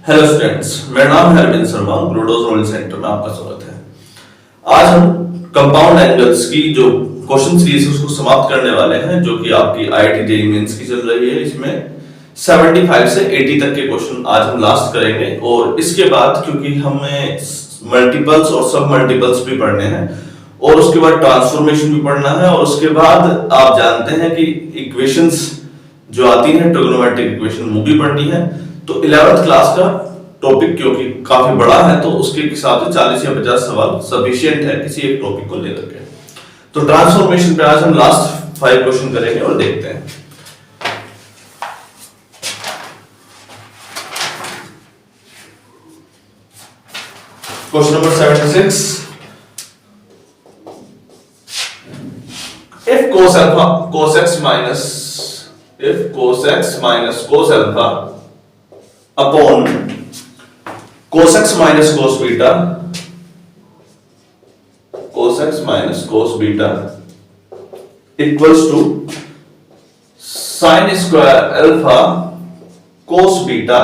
Hello students, मेरा नाम है अरविंद शर्मा। ग्लोडोज नॉलेज सेंटर में आपका स्वागत है। आज हम कंपाउंड एंगल्स की जो क्वेश्चन सीरीज है उसको समाप्त करने वाले हैं, जो कि आपकी आईआईटी जेईई मेंस की चल रही है। इसमें 75 से 80 तक के क्वेश्चन आज हम लास्ट करेंगे, और इसके बाद क्योंकि हमें मल्टीपल्स और सब मल्टीपल्स भी पढ़ने हैं और उसके बाद ट्रांसफॉर्मेशन भी पढ़ना है, और उसके बाद आप जानते हैं कि इक्वेशंस जो आती हैं ट्रिग्नोमेट्रिक इक्वेशन वो भी पढ़नी है। तो 11th क्लास का टॉपिक क्योंकि काफी बड़ा है तो उसके हिसाब से 40 या 50 सवाल सफिशिएंट है किसी एक टॉपिक को लेकर के। तो ट्रांसफॉर्मेशन पे आज हम लास्ट 5 क्वेश्चन करेंगे और देखते हैं। Question number 76, if cos alpha cos x minus cos alpha upon cos x minus cos beta equals to sin square alpha cos beta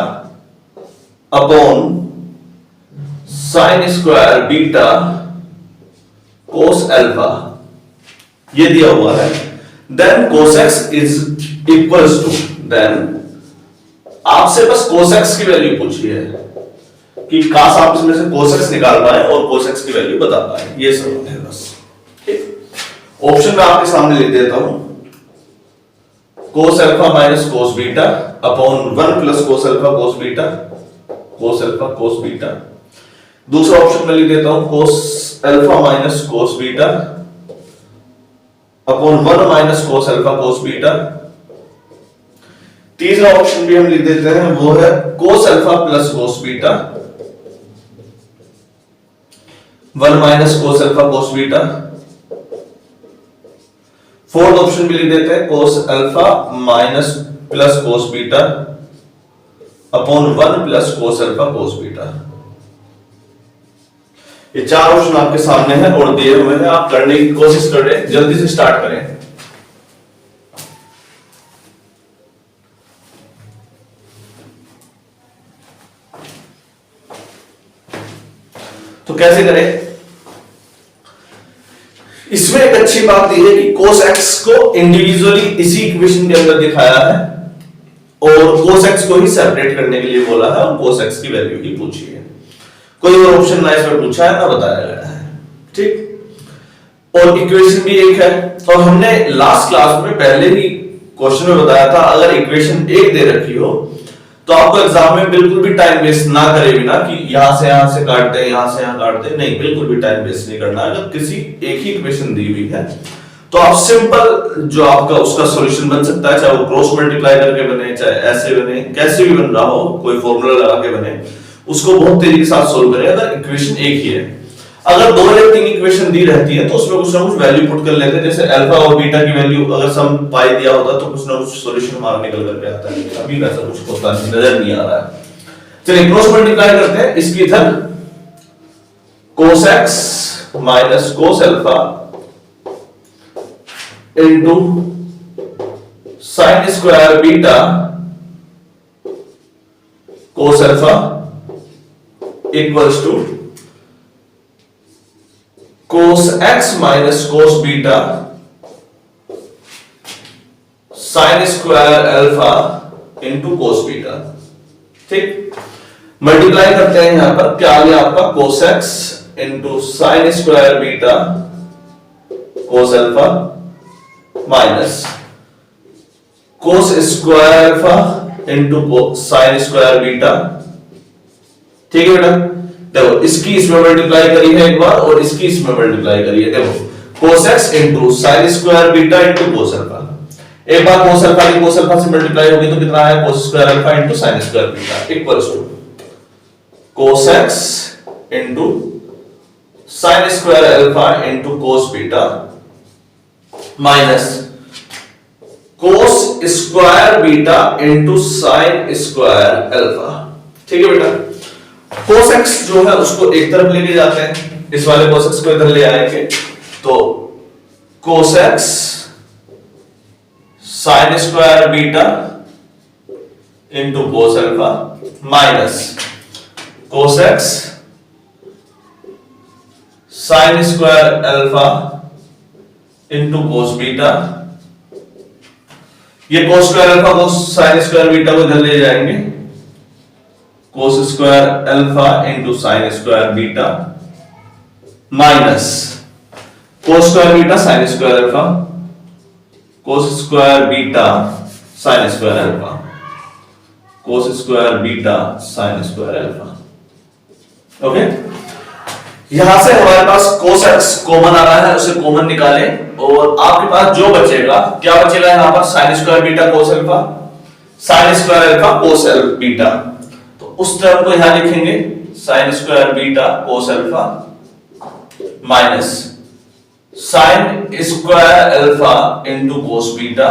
upon sin square beta cos alpha, ये दिया हुआ है। then cos x is equals to, then आपसे बस cos x की value पूछी है कि काश आप इसमें से cos x निकाल पाए और cos x की वैल्यू बता पाए, ये सवाल है बस। ठीक, ऑप्शन में आपके सामने लिख देता हूं, cos alpha minus cos beta upon 1 plus cos alpha cos beta, cos alpha cos beta. दूसरा ऑप्शन में लिख देता हूं cos alpha minus cos beta upon 1 minus cos alpha cos beta. तीसरा ऑप्शन भी हम लिख देते हैं, वो है cos alpha plus cos beta 1 minus cos alpha cos beta. Fourth option भी लिख देते हैं cos alpha minus plus cos beta upon 1 plus cos alpha cos beta. ये 4 ऑप्शन आपके सामने हैं और दिए हुए हैं, आप करने की कोशिश करें, जल्दी से स्टार्ट करें। तो कैसे करें? इसमें एक अच्छी बात यह है कि cos x को इंडिविजुअली इसी इक्वेशन के अंदर दिखाया है और cos x को ही सेपरेट करने के लिए बोला है और cos x की वैल्यू ही पूछी है। कोई और ऑप्शन ना इसमें पूछा है ना बताया गया है। ठीक, और इक्वेशन भी एक है, और हमने लास्ट क्लास में पहले ही क्वेश्चन में बताया था, अगर इक्वेशन एक दे रखी हो तो आपको एग्जाम में बिल्कुल भी टाइम वेस्ट ना करे बिना कि यहां से काट दे, यहां से यहां काट दे, नहीं, बिल्कुल भी टाइम वेस्ट नहीं करना। अगर किसी एक ही इक्वेशन दी हुई है तो आप सिंपल जो आपका उसका सॉल्यूशन बन सकता है, चाहे वो क्रॉस मल्टीप्लाई करके बने, चाहे ऐसे बने, कैसे भी बन रहा हो, कोई फॉर्मूला लगा के बने, उसको बहुत तेजी के साथ सोल्व करें अगर इक्वेशन एक ही है। अगर 2 या 3 इक्वेशन दी रहती है तो उसमें कुछ ना कुछ वैल्यू पुट कर लेते हैं, जैसे अल्फा और बीटा की वैल्यू अगर सम पाई दिया होता तो कुछ ना कुछ सॉल्यूशन हमारा निकल करके आता है, अभी वैसा कुछ होता नजर नहीं आ रहा है। चलिए क्रॉस मल्टीप्लाई करते हैं, इसकी इधर cos x minus cos alpha into sin square beta cos alpha equals to cos x minus cos beta sin square alpha into cos beta. ठीक, मल्टीप्लाई करते हैं यहां पर, क्या आ गया आपका cos x into sin square beta cos alpha minus cos square alpha into sin square beta. ठीक है बेटा, देखो इसकी इसमें मल्टीप्लाई करी है एक बार और इसकी इसमें मल्टीप्लाई करी है। देखो cos x into sin square beta into cos alpha, एक बार cos अल्फा की cos अल्फा से मल्टीप्लाई होगी तो कितना आया cos square alpha into sin square beta equals to cos x into sin square alpha into cos beta minus cos square beta into sin square alpha. ठीक है बेटा, cos x जो है उसको एक तरफ लेके जाते हैं, इस वाले cos x को इधर ले आएंगे तो cos x sin square beta into cos alpha minus cos x sign square alpha into cos beta. ये कोस स्क्वायर अल्फा को साइन स्क्वायर बीटा को इधर ले जाएंगे, cos square alpha into sine square beta minus cos square beta sine square alpha, cos square beta sine square alpha, cos square beta sine square alpha. Okay, यहां से हमारे पास cos x कॉमन आ रहा है, उसे कॉमन निकालें और आपके पास जो बचेगा, क्या बचेगा यहां पर sine square beta cos alpha, sine square alpha cos beta. तो उस टर्म को यहां लिखेंगे sine square beta cos alpha minus sine square alpha into cos beta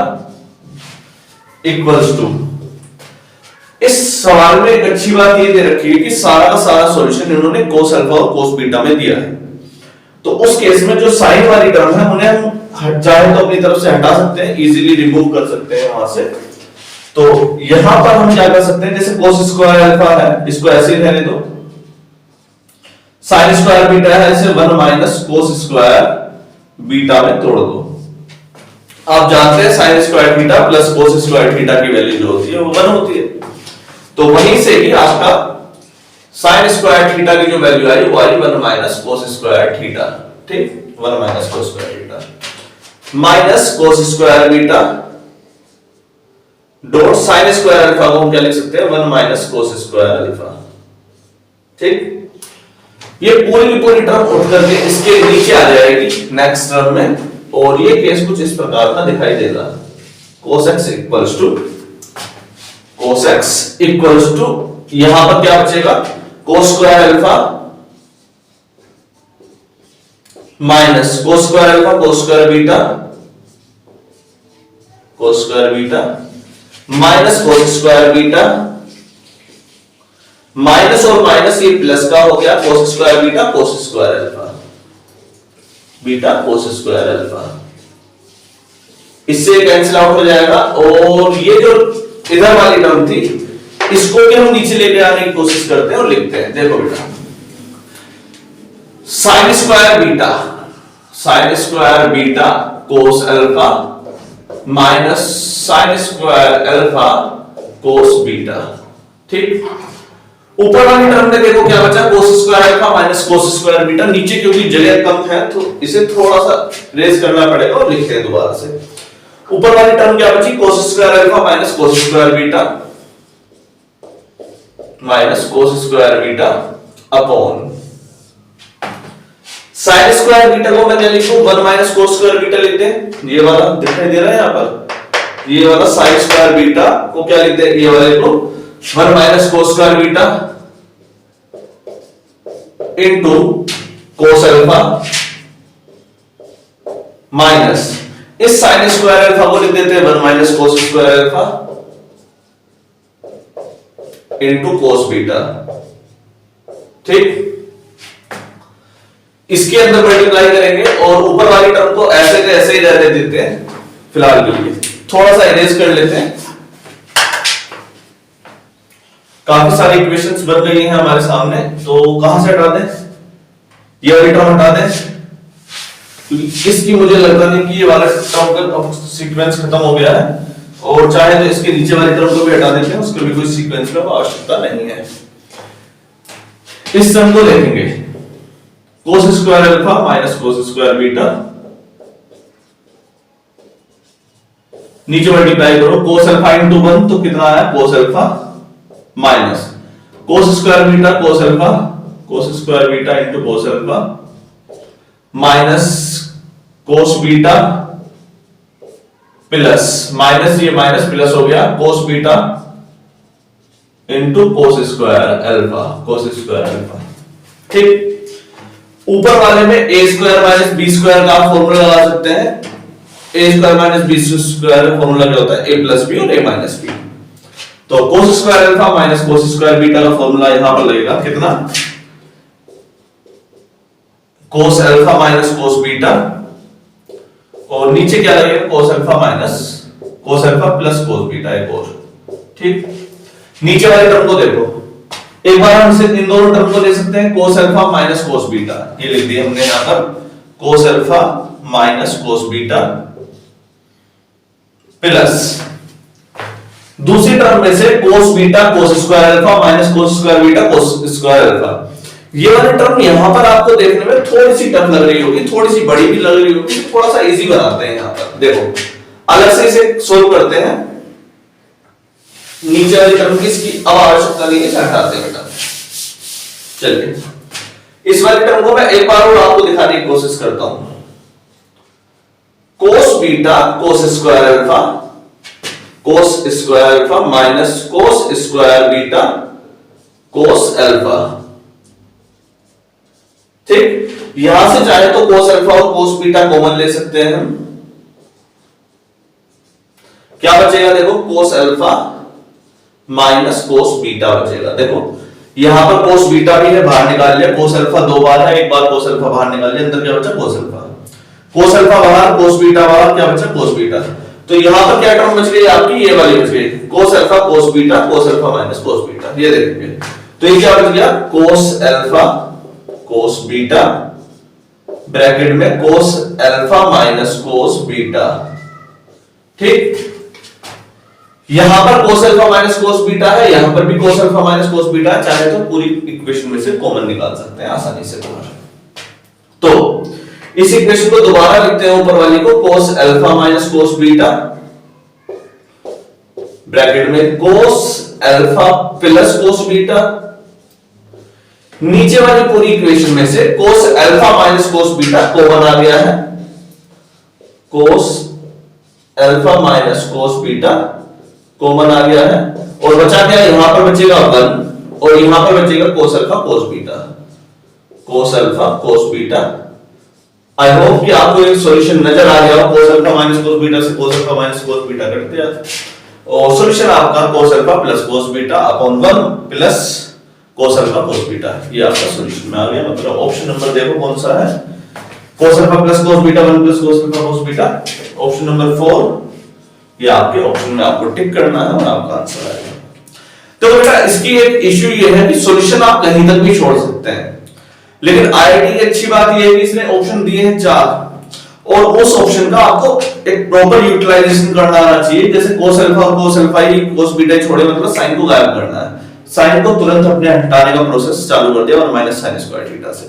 equals to. इस सवाल में एक अच्छी बात ये दे रखी है कि सारा का सारा सॉल्यूशन इन्होंने कोस अल्फा और कोस बीटा में दिया है। तो उस केस में जो साइन वाली टर्म है उन्हें हम चाहे तो अपनी तरफ से हटा सकते हैं, इजीली रिमूव कर सकते हैं वहां से। तो यहां पर हम क्या कर सकते हैं, जैसे कोस स्क्वायर अल्फा है इसको ऐसे ही रहने दो, साइन स्क्वायर बीटा है इसे 1 माइनस कोस स्क्वायर बीटा में तोड़ दो। आप जानते हैं sign square beta plus cos square beta की वैल्यू जो होती है वो 1 होती है। तो वहीं से ही आपका साइन स्क्वायर थीटा की जो वैल्यू आई वो आई 1 माइनस कोस स्क्वायर थीटा। ठीक, 1 minus cos square theta minus cos square beta dot sign square alpha को हम क्या लिख सकते हैं 1 माइनस कोस स्क्वायर अल्फा। ठीक, ये पूरी की पूरी टर्म उठ करके इसके नीचे आ जाएगी नेक्स्ट टर्म में, और ये केस कुछ इस प्रकार का दिखाई देगा। cos x equals to cos x equals to यहां पर क्या बचेगा cos square alpha minus cos square alpha cos square beta cos square beta minus cos square beta minus और माइनस ये प्लस का हो गया cos square beta cos square alpha beta cos square alpha, इससे कैंसिल आउट हो जाएगा। और ये जो इधर वाली टर्म थी इसको भी हम नीचे लेके आने की कोशिश करते हैं और लिखते हैं। देखो बेटा, sign square beta cos alpha minus sine square alpha cos beta. ठीक, ऊपर वाली टर्म में देखो क्या बचा cos square alpha minus cos square beta. नीचे क्योंकि जगह कम है तो इसे थोड़ा सा रेज करना पड़ेगा और लिखते हैं दोबारा से। ऊपर वाली टर्म क्या बची cos square alpha minus cos square beta minus cos square beta upon sine square beta को मैं क्या लिखूं 1 माइनस कोस स्क्वायर बीटा लिखते हैं, ये वाला दिखाई दे रहा है यहां पर, ये वाला साइन स्क्वायर बीटा को क्या लिखते हैं ये वाले को 1 minus cos square beta into कोस अल्फा माइनस इस साइन स्क्वायर अल्फा को लिख देते हैं 1 minus cos square alpha into cos beta. ठीक, इसके अंदर मल्टीप्लाई करेंगे और ऊपर वाली टर्म को ऐसे के ऐसे ही रहने देते हैं फिलहाल के लिए। थोड़ा सा इरेज कर लेते हैं। काफी सारी इक्वेशंस बन गई हैं हमारे सामने, तो कहां से हटा दें, ये वाली टर्म हटा दें क्योंकि इसकी मुझे लगता नहीं कि ये वाला टर्म का सीक्वेंस खत्म हो गया है, और चाहे तो इसके नीचे वाली टर्म को भी हटा देते हैं, उसके भी कोई सीक्वेंस का आवश्यकता नहीं है। इस टर्म को लिखेंगे cos square alpha minus cos square beta, नीचे मल्टीप्लाई करो cos अल्फा इनटू 1 तो कितना आया cos alpha minus cos square beta cos square beta into cos alpha minus cos beta plus minus ये माइनस प्लस हो गया cos beta into cos square alpha. ठीक, ऊपर वाले में a square minus B square का फॉर्मूला लगा सकते हैं। a square minus B square का फॉर्मूला क्या होता है a प्लस बी और a माइनस बी। तो cos square alpha minus cos square beta का फॉर्मूला यहां पर लगेगा कितना cos alpha minus cos beta, और नीचे क्या लगेगा cos alpha minus cos alpha plus cos beta एक और। ठीक, नीचे वाली टर्म को देखो, एक बार हम इसे इन दोनों टर्म को ले सकते हैं, cos alpha minus cos beta, ये लिख दिया हमने यहां पर cos alpha minus cos beta plus दूसरी टर्म में से cos beta cos square alpha minus cos square beta cos square alpha. ये वाली टर्म यहां पर आपको देखने में थोड़ी सी टफ लग रही होगी, थोड़ी सी बड़ी भी लग रही होगी, थोड़ा सा इजी बनाते हैं यहां पर। देखो अलग से इसे सोल्व करते हैं, नीचे वाली टर्म की इसकी अब आवश्यकता नहीं है, हटाते हैं बेटा। चलिए इस वाली टर्म को मैं एक बार और आपको दिखाने की कोशिश करता हूं, cos beta cos square alpha cos square alpha minus cos square beta cos alpha. ठीक, यहां से चाहे तो cos अल्फा और cos बीटा कॉमन ले सकते हैं हम, क्या बचेगा देखो cos alpha minus cos beta बचेगा। देखो यहां पर cos बीटा भी है, बाहर निकाल लिया, cos अल्फा दो बार है, एक बार cos अल्फा बाहर निकाल लिया, अंदर क्या बचा cos अल्फा, cos अल्फा बाहर cos बीटा बाहर, क्या बचा cos बीटा। तो यहां पर क्या टर्म बच गई आपकी, ये वाली बच गई cos alpha cos beta cos alpha minus cos beta, ये देखेंगे। तो ये क्या बच गया cos alpha cos beta bracket में cos alpha minus cos beta. ठीक, यहां पर cos alpha minus cos beta है, यहां पर भी cos alpha minus cos beta है, चाहे तो पूरी इक्वेशन में से कॉमन निकाल सकते हैं आसानी से तुम्हारा। तो इस इक्वेशन को दोबारा लिखते हैं, ऊपर वाली को cos alpha minus cos beta bracket में cos alpha plus cos beta, नीचे वाली पूरी इक्वेशन में से cos alpha minus cos beta common आ गया है, cos alpha minus cos beta common आ गया है, और बचा क्या, यहां पर बचेगा 1 और यहां पर बचेगा cos alpha cos beta, cos alpha cos beta. I hope कि आपको एक सॉल्यूशन नजर आ गया हो, cos alpha minus cos beta से cos alpha minus cos beta करते हैं, और सॉल्यूशन आपका cos alpha plus cos beta upon 1 plus cos alpha cos beta, ये आपका सॉल्यूशन में आ गया। मतलब ऑप्शन नंबर देखो कौन सा है, cos alpha plus cos beta 1 plus cos alpha cos beta, option number 4, ये आपके ऑप्शन में आपको टिक करना है और आपका आंसर आएगा। तो बेटा इसकी एक इश्यू ये है कि सॉल्यूशन आप कहीं तक भी छोड़ सकते हैं, लेकिन आईआईटी की अच्छी बात ये है कि इसने ऑप्शन दिए हैं 4 और उस ऑप्शन का आपको एक प्रॉपर यूटिलाइजेशन करना आना चाहिए। जैसे cos अल्फा और cos अल्फा ही cos बीटा छोड़े, मतलब साइन को गायब करना है, साइन को तुरंत अपने हटाने का प्रोसेस चालू कर दिया और माइनस साइन स्क्वायर थीटा से।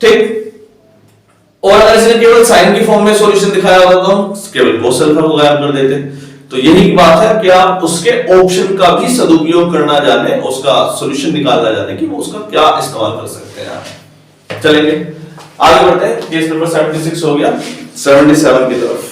ठीक, और अगर इसने केवल साइन की फॉर्म में सॉल्यूशन दिखाया होता तो हम केवल cos अल्फा को गायब कर देते। तो यही बात है कि आप उसके ऑप्शन का भी सदुपयोग करना जाने, उसका सॉल्यूशन निकालना जाने कि वो उसका क्या इस्तेमाल कर सकते हैं आप। चलेंगे आगे बढ़ते हैं, केस नंबर 76 हो गया, 77 की तरफ।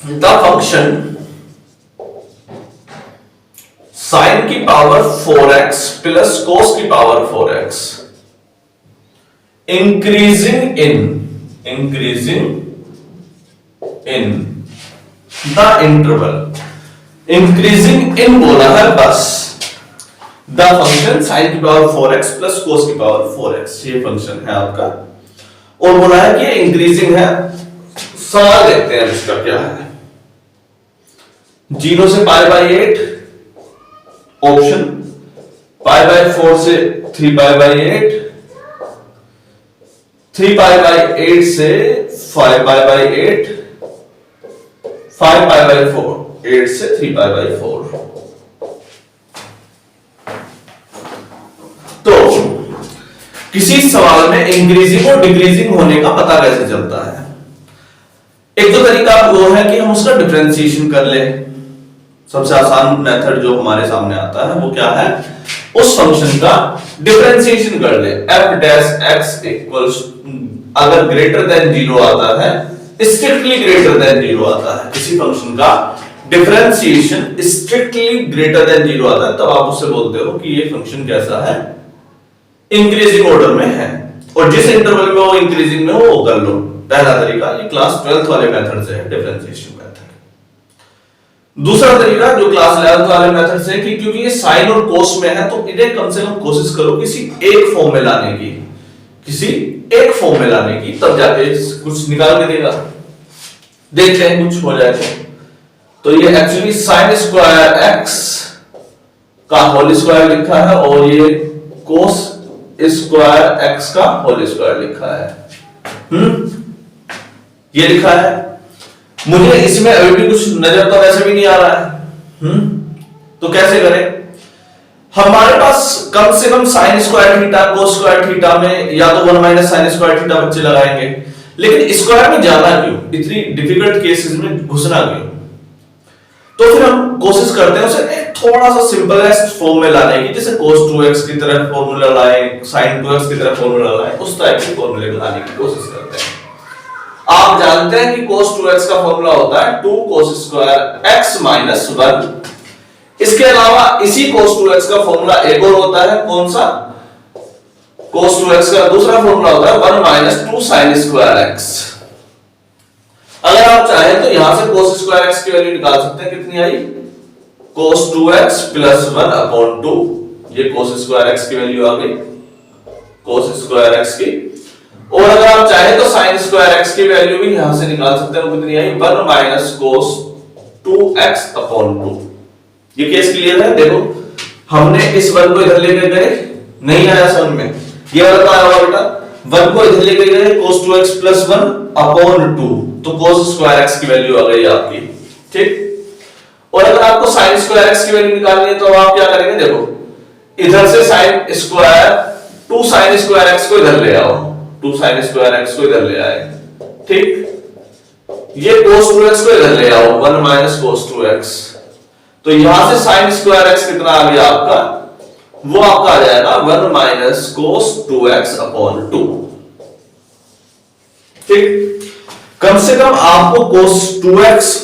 The function sin की पावर 4x प्लस cos की power 4x increasing in the interval, increasing in बोला है बस। The function sin की पावर 4x प्लस cos की पावर 4x, ये फंक्शन है आपका, और बोला है कि इंक्रीजिंग है। सवाल देखते हैं इसका क्या है। 0 से π/8 ऑप्शन, π/4 से 3π/8, 3π/8 से 5π/8, 5π/4, 8 से 3π/4। तो किसी सवाल में इंक्रीजिंग और डिक्रीजिंग होने का पता कैसे चलता है? एक तो तरीका वो है कि हम उसका डिफरेंशिएशन कर ले। सबसे आसान मेथड जो हमारे सामने आता है वो क्या है, उस फंक्शन का डिफरेंशिएशन कर ले, f डैश x इक्वल्स, अगर ग्रेटर देन 0 आता है, स्ट्रिक्टली ग्रेटर देन 0 आता है, किसी फंक्शन का डिफरेंशिएशन स्ट्रिक्टली ग्रेटर देन 0 आता है, तब आप उससे बोलते हो कि ये फंक्शन कैसा है, इंक्रीजिंग ऑर्डर में है, और जिस इंटरवल में वो इंक्रीजिंग में हो वो कर लो। पहला तरीका ये क्लास 12th वाले मेथड से है, डिफरेंशिएशन मेथड। दूसरा तरीका जो क्लास 11th वाले मेथड से, कि क्योंकि ये साइन और कोस में है, तो इन्हें कम से कम कोशिश करो किसी एक फॉर्म में लाने की, किसी एक फॉर्म में लाने की, तब जाके कुछ निकाल के देगा। देखते हैं कुछ हो जाए तो ये एक्चुअली साइन स्क्वायर एक्स का होल स्क्वायर लिखा है, और ये कोस स्क्वायर एक्स का होल स्क्वायर लिखा है। ये लिखा है, मुझे इसमें अभी भी कुछ नजर तो वैसे भी नहीं आ रहा है। तो कैसे करें? हमारे पास कम से कम sine square theta cos square theta में या तो 1 माइनस साइन स्क्वायर थीटा बच्चे लगाएंगे, लेकिन स्क्वायर में जाना क्यों, इतनी डिफिकल्ट केसेस में घुसना क्यों? तो फिर हम कोशिश करते हैं उसे थोड़ा सा सिंपलेस्ट फॉर्म में लाने की, जैसे cos 2x की तरह फॉर्मूला लाएं, sin 2x की तरह फॉर्मूला लाएं, उस टाइप के फॉर्मूले को लाने की कोशिश करते हैं। आप जानते हैं कि cos 2x का फॉर्मूला होता है 2 cos स्क्वायर x माइनस 1। इसके अलावा इसी cos 2x का फॉर्मूला एक और होता है, कौन सा? cos 2x का दूसरा फॉर्मूला होता है 1 माइनस 2 sin स्क्वायर x। अगर आप चाहें तो यहां से cos स्क्वायर x की वैल्यू निकाल सकते हैं, कितनी आई? cos 2x प्लस 1 अपॉन 2, ये cos स्क्वायर x की वैल्यू आ गई, cos स्क्वायर x की। और अगर आप चाहें तो sin स्क्वायर x की वैल्यू भी यहां से निकाल सकते हैं, कितनी आई? 1 माइनस cos 2x अपॉन 2। ये केस क्लियर है? देखो हमने इस 1 को इधर लेकर गए, नहीं आया समझ में, ये वाला आया होगा बेटा, 1 को इधर लेकर गए cos 2x प्लस 1 अपॉन 2, तो cos स्क्वायर x की वैल्यू आ गई आपकी, ठीक। और अगर आपको sin स्क्वायर x की वैल्यू निकालनी है तो आप क्या करेंगे? देखो इधर से sin square 2 sin square x को इधर ले आओ, 2 sin स्क्वायर x को इधर ले आए, ठीक। ये cos 2x को इधर ले आओ, 1 माइनस cos 2x, तो यहां से sin स्क्वायर x कितना आ गया आपका? वो आपका आ जाएगा 1 माइनस cos 2x अपॉन 2, ठीक। कम से कम आपको cos 2x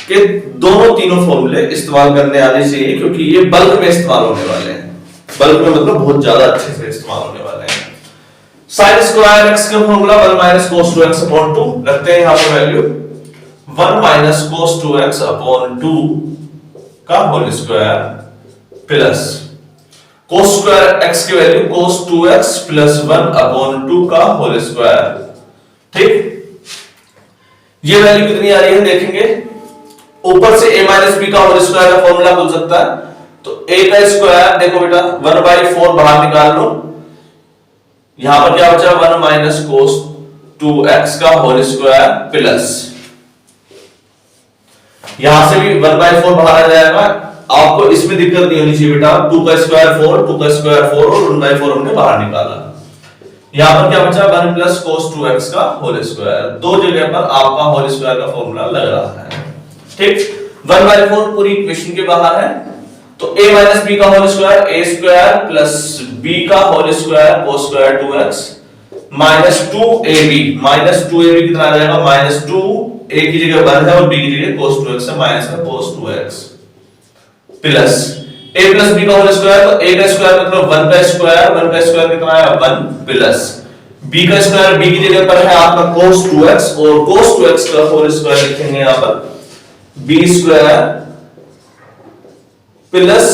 के दोनों तीनों फॉर्मूले इस्तेमाल करने आने चाहिए, क्योंकि ये बल्क में इस्तेमाल होने वाले हैं। बल्क में मतलब बहुत ज्यादा अच्छे से इस्तेमाल होने वाले हैं। sin स्क्वायर x का formula 1 minus cos 2x upon 2 रखते हैं यहां पे value 1 minus cos 2x upon 2 का whole square plus cos square x की value cos 2x plus 1 upon 2 का होल स्क्वायर, ठीक। ये वैल्यू कितनी आ रही है देखेंगे, ऊपर से a माइनस b का होल स्क्वायर का फॉर्मूला खुल सकता है, तो a का स्क्वायर देखो बेटा 1/4 बाहर निकाल लो, यहां पर क्या बचा? 1 माइनस cos 2x का होल स्क्वायर प्लस, यहां से भी 1/4 बाहर आ जाएगा। आपको इसमें दिक्कत नहीं होनी चाहिए बेटा, 2 का स्क्वायर 4, 2 का स्क्वायर 4 और 1/4 हमने बाहर निकाला। यहां पर क्या बचा? 1 प्लस cos 2x का होल स्क्वायर, दो जगह पर आपका होल स्क्वायर का फॉर्मूला लग रहा है, ठीक। 1/4 पूरी इक्वेशन के बाहर है, तो a माइनस b का whole square a square plus b का whole square cos square 2x minus 2ab, minus 2ab कितना आ जाएगा? माइनस 2, a की जगह 1 है और b की जगह cos 2x है, माइनस है cos 2x plus a plus b का होल स्क्वायर, तो a का स्क्वायर मतलब 1 का स्क्वायर कितना आया? 1 प्लस b का स्क्वायर b की जगह पर है आपका cos 2x, और cos 2x का होल स्क्वायर लिखेंगे यहां पर b स्क्वायर प्लस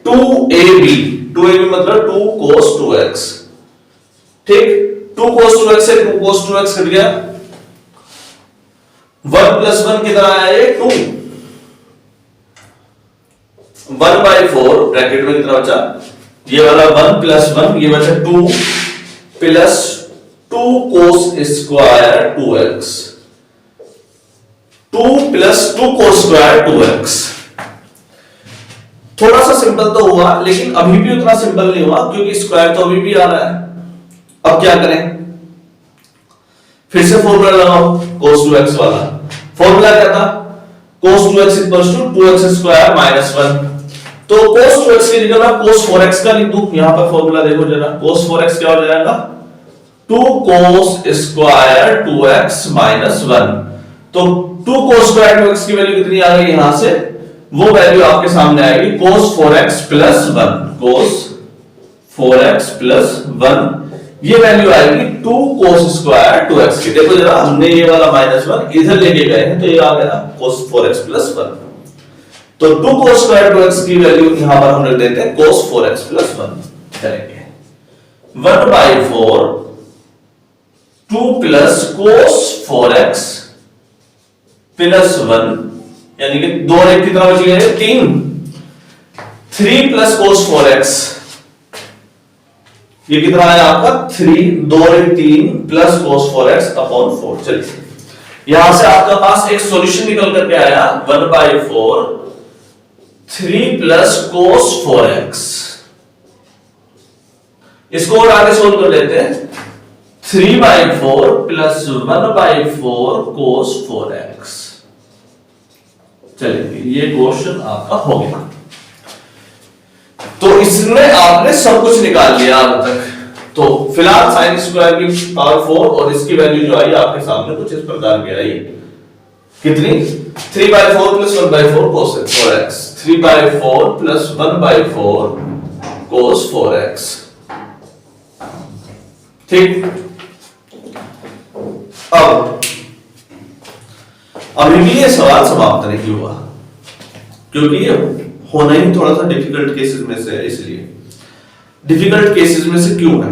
2ab मतलब 2 cos 2x, ठीक। 2 cos 2x से 2 cos 2x कट गया, 1 प्लस 1 कितना आया? ये 2, 1/4 ब्रैकेट में कितना बचा? ये वाला 1 प्लस 1, ये बचा 2 plus 2 cos square 2x, 2 plus 2 cos square 2x। थोड़ा सा सिंपल तो हुआ, लेकिन अभी भी उतना सिंपल नहीं हुआ, क्योंकि स्क्वायर तो अभी भी आ रहा है। अब क्या करें? फिर से फॉर्मूला लगाओ cos 2x वाला। फॉर्मूला क्या था? cos 2x equals to 2x square minus 1। तो cos 2x की जगह मैं cos 4x का लिख दूं। यहां पर फॉर्मूला देखो जरा, cos 4x क्या हो जाएगा 2 cos स्क्वायर 2x माइनस 1। तो 2 cos स्क्वायर 2x की वैल्यू कितनी आ गई यहां से, वो वैल्यू आपके सामने आएगी cos 4x plus 1, cos 4x plus 1, ये वैल्यू आएगी 2 cos स्क्वायर 2x की। देखो जरा, हमने ये वाला माइनस 1 इधर लेके गए हैं तो ये आ गया cos 4x प्लस 1। तो 2 cos स्क्वायर 2x की वैल्यू यहां पर हम रख देते हैं cos 4x प्लस 1 करेंगे। 1/4 2 प्लस cos 4x प्लस 1, यानी कि 2 और 1 कितना बच गया 3। 3 प्लस cos 4x, ये कितना आया आपका 3, 2 और 3 प्लस cos 4x अपॉन 4। चलिए यहां से आपका पास एक सॉल्यूशन निकल करके आया 1/4 3 प्लस cos 4x। इसको और आगे सोल्व कर लेते हैं, 3/4 प्लस 1/4 cos 4x। चलिए ये क्वेश्चन आपका हो गया। तो इसमें आपने सब कुछ निकाल लिया अब तक। तो फिलहाल sin स्क्वायर की पावर 4 और इसकी वैल्यू जो आई आपके सामने कुछ इस प्रकार की आई, कितनी 3/4 plus 1/4 cos 4x, 3/4 plus 1/4 cos 4x। ठीक, अब अभी भी ये सवाल समाप्त नहीं हुआ, क्योंकि ये होना ही थोड़ा सा डिफिकल्ट केसेस में से है। इसलिए डिफिकल्ट केसेस में से क्यों है,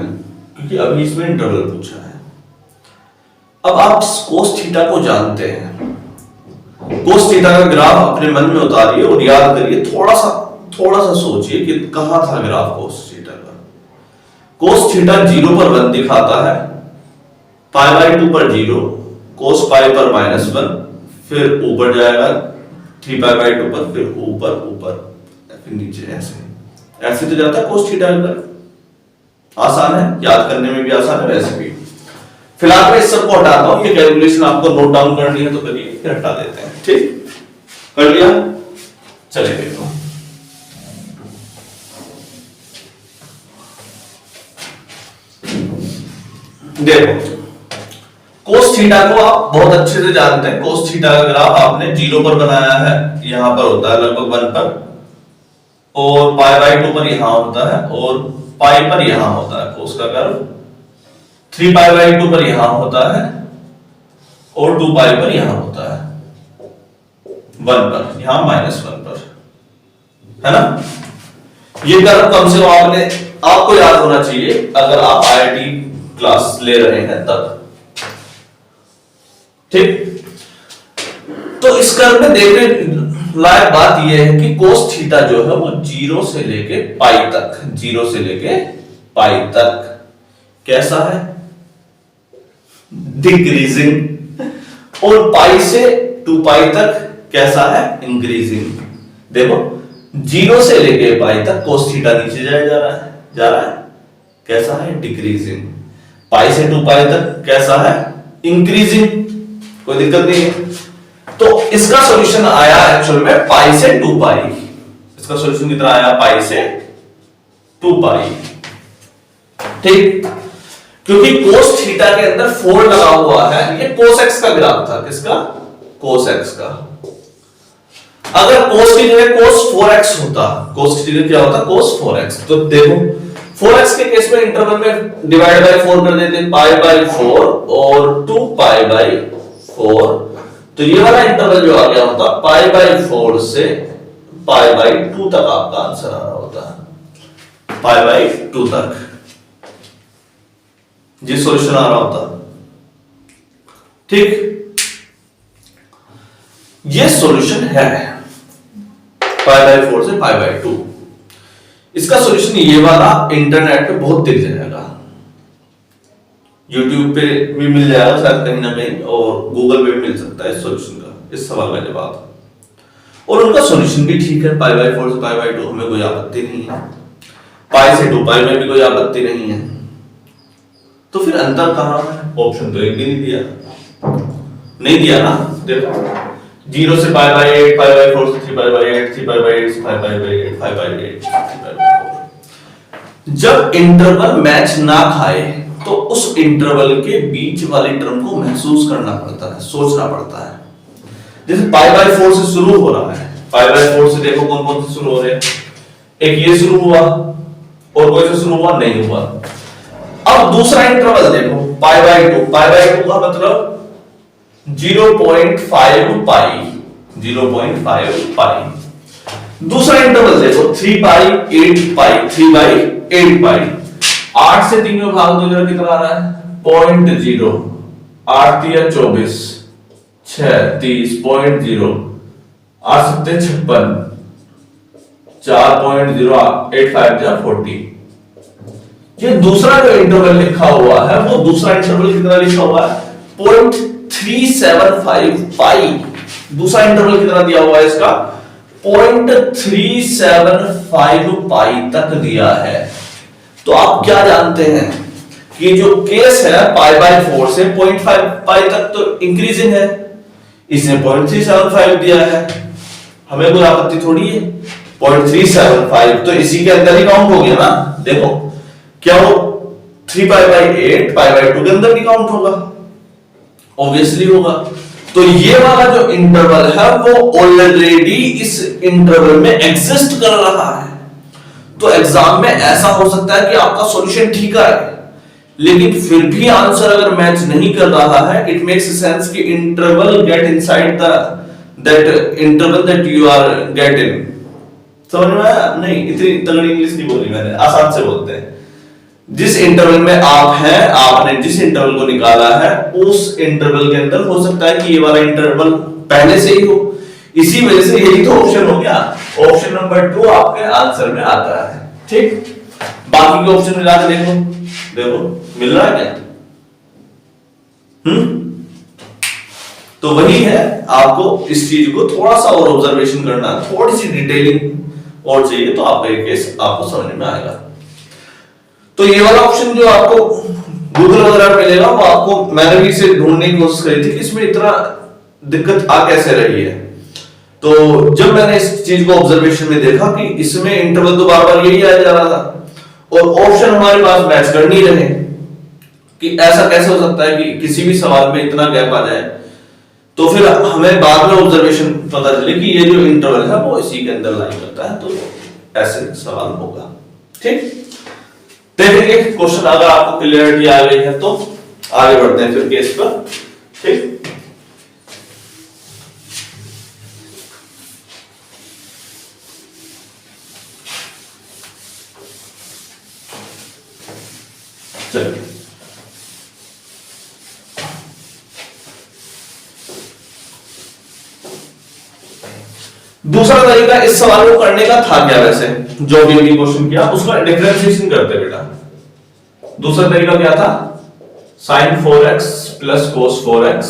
क्योंकि अभी इसमें इंटरवल पूछा है। अब आप cos थीटा को जानते हैं, cos थीटा का ग्राफ अपने मन में उतारिए और याद करिए, थोड़ा सा सोचिए कि कहां था ग्राफ cos थीटा का। cos थीटा 0 पर 1 दिखाता है, π/2 पर 0, cos π पर -1, फिर ऊपर जाएगा 3π/2 पर, फिर ऊपर फिर नीचे, ऐसे तो जाता है cos थीटा का। आसान है, याद करने में भी आसान है, वैसे भी। फिलहाल मैं इस सबको हटाता हूं, ये कैलकुलेशन आपको नोट डाउन करनी है तो करिए, फिर हटा देते हैं। ठीक, कर लिया, चलिए देखो। देखो cos थीटा को आप बहुत अच्छे से जानते हैं। cos थीटा का ग्राफ आपने 0 पर बनाया है, यहां पर होता है लगभग 1 पर, और π/2 पर यहां होता है, और π पर यहां होता है cos का कर्व, 3π/2 पर यहां होता है, और 2π पर यहां होता है, 1 पर यहां -1 पर, है ना। ये कर्व कम से कम आपको याद होना चाहिए अगर आप IIT क्लास ले रहे हैं तब। ठीक, तो इस कर्व में देखने लायक बात यह है कि cos थीटा जो है वो 0 से लेके पाई तक, 0 से लेके पाई तक कैसा है, डिक्रीजिंग, और पाई से 2π तक कैसा है, इंक्रीजिंग। देखो 0 से लेके पाई तक cos थीटा नीचे जा रहा है, कैसा है, डिक्रीजिंग। पाई से 2π तक कैसा है, इंक्रीजिंग, कोई दिक्कत नहीं है। तो इसका सॉल्यूशन आया एक्चुअल में पाई से 2π। इसका सॉल्यूशन कितना आया, पाई से 2π। ठीक, क्योंकि cos थीटा के अंदर 4 लगा हुआ है, ये cos x का ग्राफ था, किसका, cos x का। अगर cos की जगह cos 4x होता, cos की जगह क्या होता, cos 4x, तो देखो 4x के केस में इंटरवल में डिवाइड बाय 4 कर देते, π/4 और 2π/4, तो ये वाला इंटरवल जो आ गया होता π/4 से π/2 तक आपका आंसर आ रहा होता है, π/2 तक ये सॉल्यूशन आ रहा होता। ठीक, ये सॉल्यूशन है π/4 से π/2। इसका सॉल्यूशन ये वाला इंटरनेट पे बहुत दिख जाएगा, YouTube पे भी मिल जाएगा शायद कहीं ना कहीं, और गूगल पे भी मिल सकता है इस सॉल्यूशन का, इस सवाल का जवाब। और उनका सॉल्यूशन भी ठीक है, π/4 से π/2 हमें कोई आपत्ति नहीं है, पाई से 2π में भी कोई आपत्ति नहीं है। तो फिर अंतर कहां है, ऑप्शन तो एक भी नहीं दिया ना। देखो 0 से पाई बाई 8, पाई बाई 4 से 3 पाई बाई 8, 3 पाई बाई 8 से 5 pi by 8, 5 pi by 8, 3 pi by 4। जब इंटरवल मैच ना खाए तो उस इंटरवल के बीच वाली टर्म को महसूस करना पड़ता है, सोचना पड़ता है। जैसे पाई बाई 4 से शुरू हो रहा है, पाई बाई 4 से देखो कौन कौन से शुरू हो रहे हैं। एक ये शुरू हुआ और कोई से शुरू हुआ नहीं हुआ। अब दूसरा इंटरवल देखो पाई बाई 2, पाई बाई 2 का मतलब 0.5 पाई, 0.5 पाई। दूसरा इंटरवल देखो 3 पाई 8 पाई, 3 बाई 8 पाई। 8 से 3 में भाग दो जरा कितना आ रहा है 0.0, 8 3 24, 6 30, 0.0, 8 7 56, 4.085 जा 40। ये दूसरा जो इंटरवल लिखा हुआ है वो दूसरा इंटरवल कितना लिखा हुआ है 0.375 पाई। दूसरा इंटरवल कितना दिया हुआ है इसका 0.375 पाई तक दिया है। तो आप क्या जानते हैं कि जो केस है पाई बाई 4 से 0.5 पाई तक तो इंक्रीजिंग है, इसने 0.375 दिया है, हमें कोई आपत्ति थोड़ी है। 0.375 तो इसी के अंदर ही काउंट हो गया ना। देखो क्या वो 3 पाई बाई 8 पाई बाई 2 के अंदर भी काउंट होगा, ऑब्वियसली होगा। तो ये वाला जो इंटरवल है वो ऑलरेडी इस इंटरवल में एग्जिस्ट कर रहा है। तो एग्जाम में ऐसा हो सकता है कि आपका सॉल्यूशन ठीक है लेकिन फिर भी आंसर अगर मैच नहीं कर रहा है, इट मेक्स सेंस कि interval get inside the that interval that you are get in. समझ में आया? नहीं, इतनी तगड़ी इंग्लिश नहीं बोली मैंने, आसान से बोलते हैं। जिस इंटरवल में आप हैं, आपने जिस इंटरवल को निकाला है उस इंटरवल के अंदर हो सकता है कि ये वाला इंटरवल पहले से ही हो, इसी वजह से यही तो ऑप्शन हो गया। ऑप्शन नंबर 2 आपके आंसर में आता है। ठीक, बाकी के ऑप्शन मिला के देखो, देखो मिल रहा है क्या? तो वही है, आपको इस चीज को थोड़ा सा और ऑब्जर्वेशन करना, थोड़ी सी डिटेलिंग और चाहिए तो आपका ये केस आपको समझ में आएगा। तो ये वाला ऑप्शन जो आपको गूगल वगैरह पे मिलेगा वो आपको, मैंने भी इसे ढूंढने की कोशिश करी थी कि इसमें इतना दिक्कत आ कैसे रही है। तो जब मैंने इस चीज को ऑब्जर्वेशन में देखा कि इसमें इंटरवल तो बार बार यही आया जा रहा था और ऑप्शन हमारे पास मैच कर नहीं रहे, कि ऐसा कैसे हो सकता है कि किसी भी सवाल में इतना गैप आ जाए। तो फिर हमें बाद में ऑब्जर्वेशन पता चले कि ये जो इंटरवल है वो इसी के अंदर लाई करता है, तो ऐसे सवाल होगा। ठीक, देखेंगे क्वेश्चन, अगर आपको क्लियरिटी आ गई है तो आगे बढ़ते हैं फिर केस पर। ठीक, चलिए दूसरा तरीका इस सवाल को करने का था क्या, वैसे जो भी अभी क्वेश्चन किया उसका डिफरेंशिएशन करते बेटा। दूसरा तरीका क्या था, sin 4x plus cos 4x,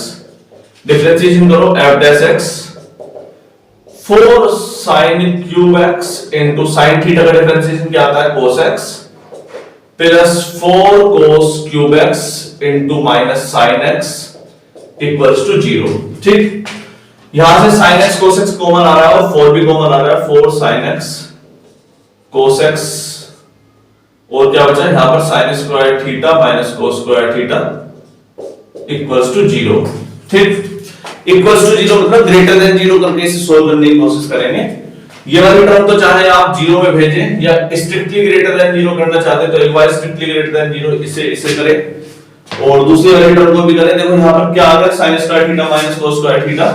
differentiation करो f dash x, 4 sin cube x into sin theta का डिफरेंशिएशन क्या आता है cos x, plus 4 cos cube x into minus sin x equals to 0। ठीक, यहां से sin x cos x कॉमन आ रहा है और 4 भी कॉमन आ रहा है, 4 sin x cos x, और क्या बचा यहां पर sin square theta minus cos square theta equals to 0। ठीक, इक्वल्स टू 0 मतलब ग्रेटर देन 0 करके इसे सोल्व करने की कोशिश करेंगे। ये वाली टर्म तो चाहे आप 0 में भेजें या स्ट्रिक्टली ग्रेटर देन 0 करना चाहते हैं तो एक बार स्ट्रिक्टली ग्रेटर देन 0 इसे करें और दूसरी वाली टर्म को भी करें। देखो यहां पर क्या आ रहा है sin square theta minus cos square theta,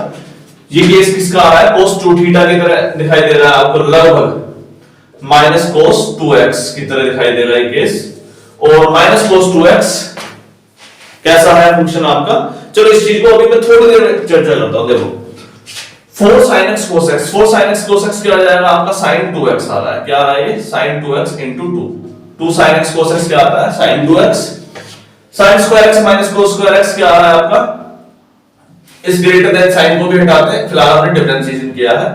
ये केस किसका आ रहा है cos 2 थीटा की तरह दिखाई दे रहा है आपको, लगभग माइनस cos 2x की तरह दिखाई दे रहा है केस, और माइनस cos 2x कैसा है फंक्शन आपका। चलो इस चीज को अभी मैं थोड़ी देर में चर्चा करता हूं। देखो 4 sin x cos x, 4 sin x cos x क्या आ जाएगा आपका sin 2x आ रहा है, क्या आ रहा है ये sin 2x into 2, 2 sin x cos x क्या आता है sin 2x, sin square x minus cos square x क्या आ रहा है आपका, इस ग्रेटर देन साइन को भी हटाते हैं, फिलहाल हमने डिफरेंशिएशन किया है।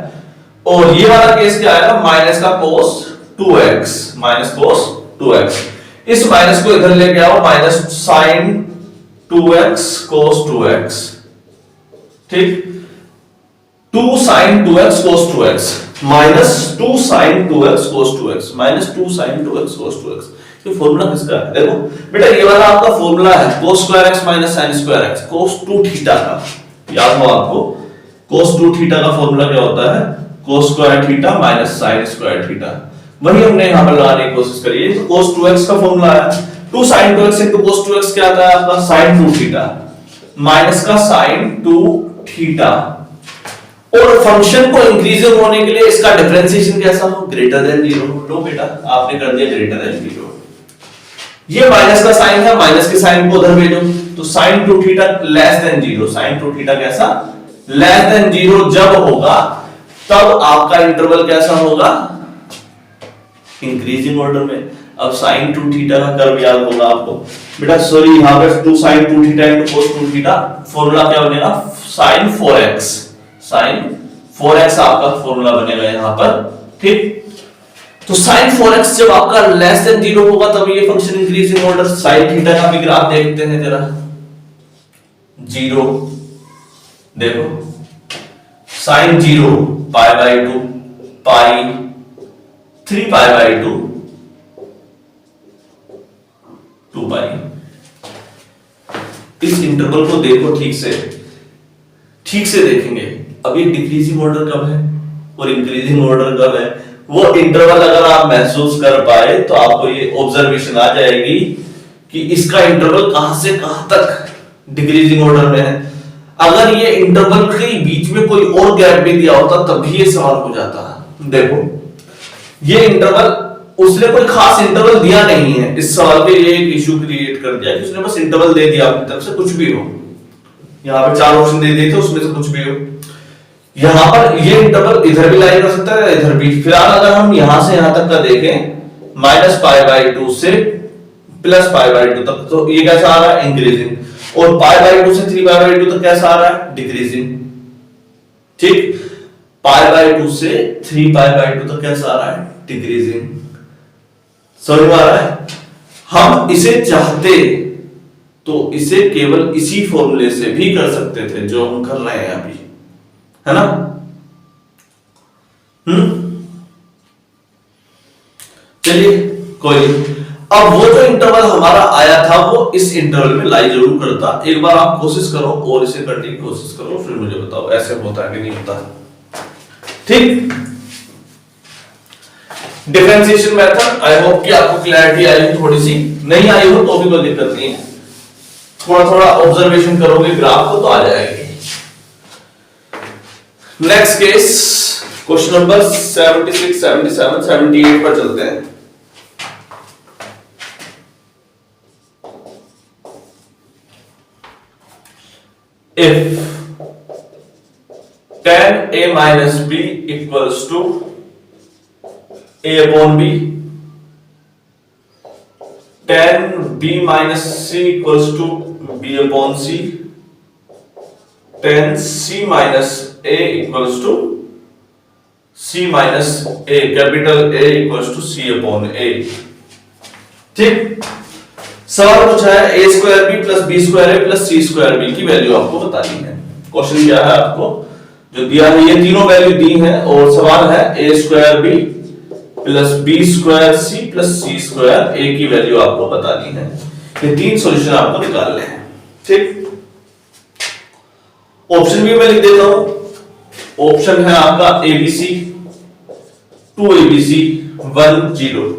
और ये वाला केस क्या आएगा माइनस का cos 2x, minus cos 2x, इस माइनस को इधर लेके आओ, minus sin 2x cos 2x। ठीक, 2 sin 2x cos 2x minus 2 sin 2x cos 2x minus 2 sin 2x cos 2x। ये फॉर्मूला किसका है? देखो बेटा ये वाला आपका फॉर्मूला है cos square x minus sin square x cos 2 theta का। याद हो आपको cos 2 थीटा का फॉर्मूला क्या होता है? cos square theta minus sin square theta. वही हमने यहां पर लगाने की कोशिश करी है। तो cos 2x का फॉर्मूला है 2 sin 2x into cos 2x क्या आता है आपका? sin 2 थीटा माइनस का sin 2 थीटा। और फंक्शन को इंक्रीजिंग होने के लिए इसका डिफरेंशिएशन कैसा हो? Greater than 0। लो बेटा आपने कर दिया ग्रेटर देन 0। ये माइनस का साइन है, माइनस के साइन को उधर भेजो तो sin 2 theta less than 0। sin 2 theta कैसा? लेस देन 0 जब होगा तब आपका इंटरवल कैसा होगा? इंक्रीजिंग ऑर्डर में। अब sin 2 थीटा का कर्व याद होगा आपको बेटा, सॉरी यहां पर 2 sin 2 theta into cos 2 theta formula क्या बनेगा? sin 4x। sin 4x आपका फॉर्मूला बनेगा यहां पर, ठीक। तो sin 4x जब आपका लेस देन 0 होगा तब ये function increasing order. sin theta का भी ग्राफ देखते हैं जरा। 0 देखो sin 0 pi by 2 pi 3 pi by 2 2 पाई। इस इंटरवल को देखो ठीक से देखेंगे। अब ये डिक्रीजिंग ऑर्डर कब है और इंक्रीजिंग ऑर्डर कब है, वो इंटरवल अगर आप महसूस कर पाए तो आपको ये ऑब्जर्वेशन आ जाएगी कि इसका इंटरवल कहां से कहां तक डिक्रीजिंग ऑर्डर में है। अगर ये इंटरवल के बीच में कोई और गैप भी दिया होता तब भी ये सवाल हो जाता। देखो ये इंटरवल उसने कोई खास इंटरवल दिया नहीं है, इस सवाल पे ये एक इशू क्रिएट कर दिया कि उसने बस इंटरवल दे दिया अपनी तरफ से, कुछ भी हो। यहां पे 4 ऑप्शन दे दिए थे उसमें से कुछ भी हो। यहां पर ये इंटरवल इधर भी लाई कर सकता है इधर भी। फिलहाल अगर हम यहां से यहां तक का देखें माइनस पाई बाई 2 से प्लस पाई बाई 2 तक, तो ये कैसा आ रहा है? इंक्रीजिंग। और पाई बाई 2 से 3 पाई बाई 2 तक कैसा आ रहा है? डिक्रीजिंग, ठीक। पाई बाई 2 से 3 पाई बाई 2 तक कैसा आ रहा है? डिक्रीजिंग। समझ में आ रहा है? हम इसे चाहते तो इसे केवल इसी फॉर्मूले से भी कर सकते थे जो हम कर रहे हैं अभी, है ना? चलिए कोई। अब वो जो इंटरवल हमारा आया था वो इस इंटरवल में लाई जरूर करता। एक बार आप कोशिश करो और इसे करने की कोशिश करो, फिर मुझे बताओ ऐसे होता है कि नहीं होता, ठीक। डिफरेंशिएशन मेथड आई होप कि आपको क्लैरिटी आई हो, थोड़ी सी नहीं आई हो तो भी कोई दिक्कत नहीं है। थोड़ा ऑब्जर्वेशन करोगे ग्राफ को तो आ जाएगी। नेक्स्ट केस क्वेश्चन नंबर 76, 77, 78 पर चलते हैं। If tan a minus b equals to a upon b, tan b minus c equals to b upon c, tan c minus a equals to c minus a, capital A equals to c upon a, ठीक। सवाल पूछा है a square b plus b square a plus c square b की value आपको बतानी है। Question क्या है आपको जो दिया है, ये तीनों वैल्यू दी है और सवाल है a square b plus b square c plus c square a की वैल्यू आपको बतानी है। ये 3 सॉल्यूशन आपको निकालने हैं, ठीक। ऑप्शन भी मैं लिख देता हूं। ऑप्शन है आपका ABC 2 ABC 1 0।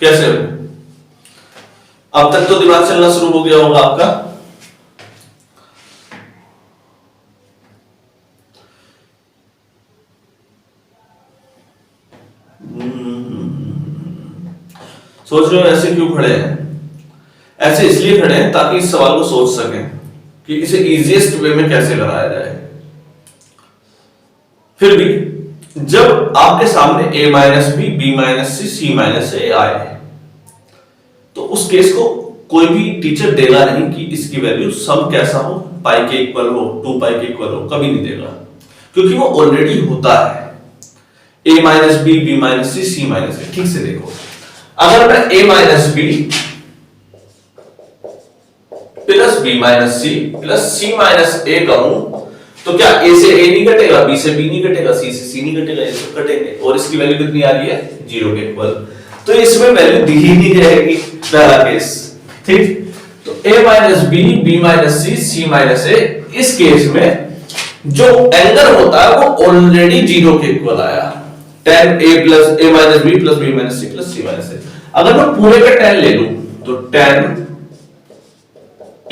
कैसे? अब तक तो दिमाग चलना शुरू हो गया होगा आपका। सोच रहे हो ऐसे क्यों खड़े हैं? ऐसे इसलिए खड़े हैं ताकि इस सवाल को सोच सकें कि इसे इजीएस्ट वे में कैसे कराया जाए। फिर भी जब आपके सामने a minus B, B minus C, C minus A आए तो उस केस को कोई भी टीचर देगा नहीं कि इसकी वैल्यू सम कैसा हो, पाई के इक्वल हो, 2 पाई के इक्वल हो, कभी नहीं देगा, क्योंकि वो ऑलरेडी होता है। a minus B, B minus C, C minus A. ठीक से देखो, अगर मैं a minus B plus B minus C plus C minus A कहूं तो क्या a से a नहीं कटेगा, b से b नहीं कटेगा, c से c नहीं कटेगा, ये सब कटेंगे और इसकी वैल्यू कितनी आ रही है, 0 के इक्वल। तो इसमें वैल्यू दी ही नहीं जाएगी, पहला केस। ठीक, तो a minus B, B minus C, C minus A, इस केस में जो एंगल होता है वो ऑलरेडी 0 के इक्वल आया, tan a plus a minus B plus B minus C plus C minus A. अगर मैं पूरे का tan ले लूं तो tan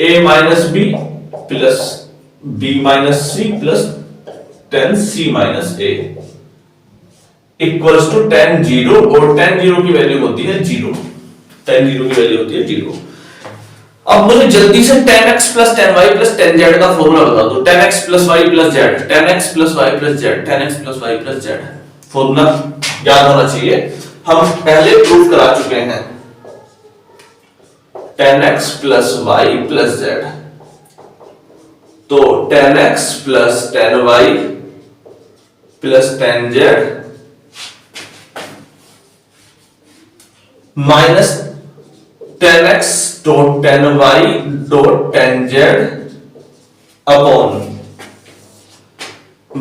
a minus B plus b minus C plus tan c minus a equals to tan 0, और tan 0 की value होती है 0, tan 0 की वैल्यू होती है 0। अब मुझे जल्दी से tan x plus tan y plus tan z का फॉर्मूला बता दो। tan x plus y plus z, tan x plus y plus z, tan x plus y plus z, formula याद होना चाहिए, हम पहले प्रूफ करा चुके हैं। tan x plus y plus z, तो tan x plus tan y plus tan z minus tan x dot tan y dot tan z upon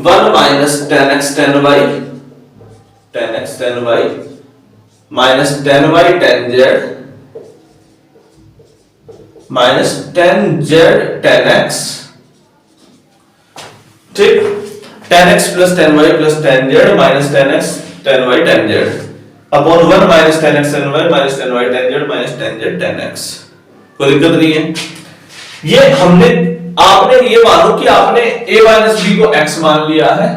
1 minus tan x tan y minus tan y tan z minus tan z tan x। ठीक, tan x plus tan y plus tan z minus tan x tan y tan z upon 1 minus tan x tan y minus tan y tan z minus tan z tan x। कोई दिक्कत नहीं है। ये हमने, आपने ये मानो कि आपने a माइनस b को x मान लिया है,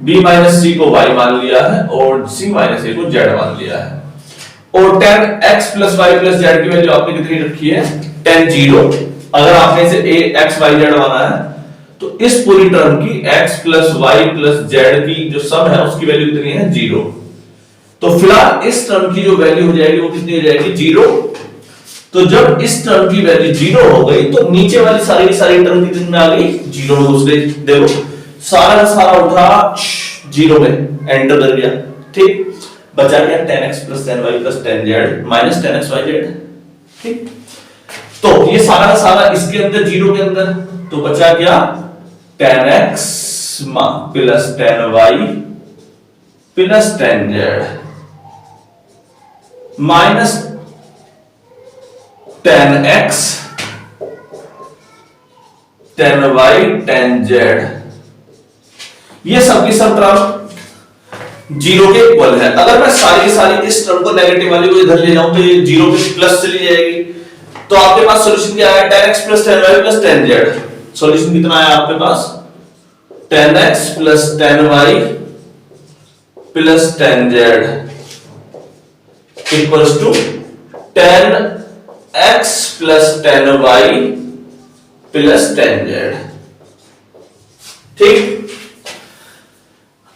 b माइनस c को y मान लिया है और c माइनस a को z मान लिया है, और tan x plus y plus z की वैल्यू आपने कितनी रखी है, tan 0। अगर आपने इसे a x y z माना है तो इस पूरी टर्म की x plus y plus z की जो सम है उसकी वैल्यू कितनी है, 0। तो फिलहाल इस टर्म की जो वैल्यू हो जाएगी वो कितनी हो जाएगी, 0। तो जब इस टर्म की वैल्यू 0 हो गई तो नीचे वाली सारी की सारी टर्म कितनी में आ गई, 0 में घुस गई। देखो सारा का सारा उठा 0 में एंटर कर गया। ठीक, बचा क्या tan x plus tan y plus tan z minus tan x y z। ठीक, तो ये सारा का सारा इसके अंदर 0 के अंदर, तो बचा क्या tan x plus tan y plus tan z minus tan x tan y tan z। ये सबकी सब टर्म 0 के इक्वल है। अगर मैं सारी की सारी इस टर्म को नेगेटिव वाली को इधर ले जाऊं तो ये 0 पे प्लस चली जाएगी। तो आपके पास सॉल्यूशन क्या है, tan x plus tan y plus tan z। Solution कितना आया आपके पास, tan x plus tan y plus tan z equals to tan x plus tan y plus tan z। ठीक,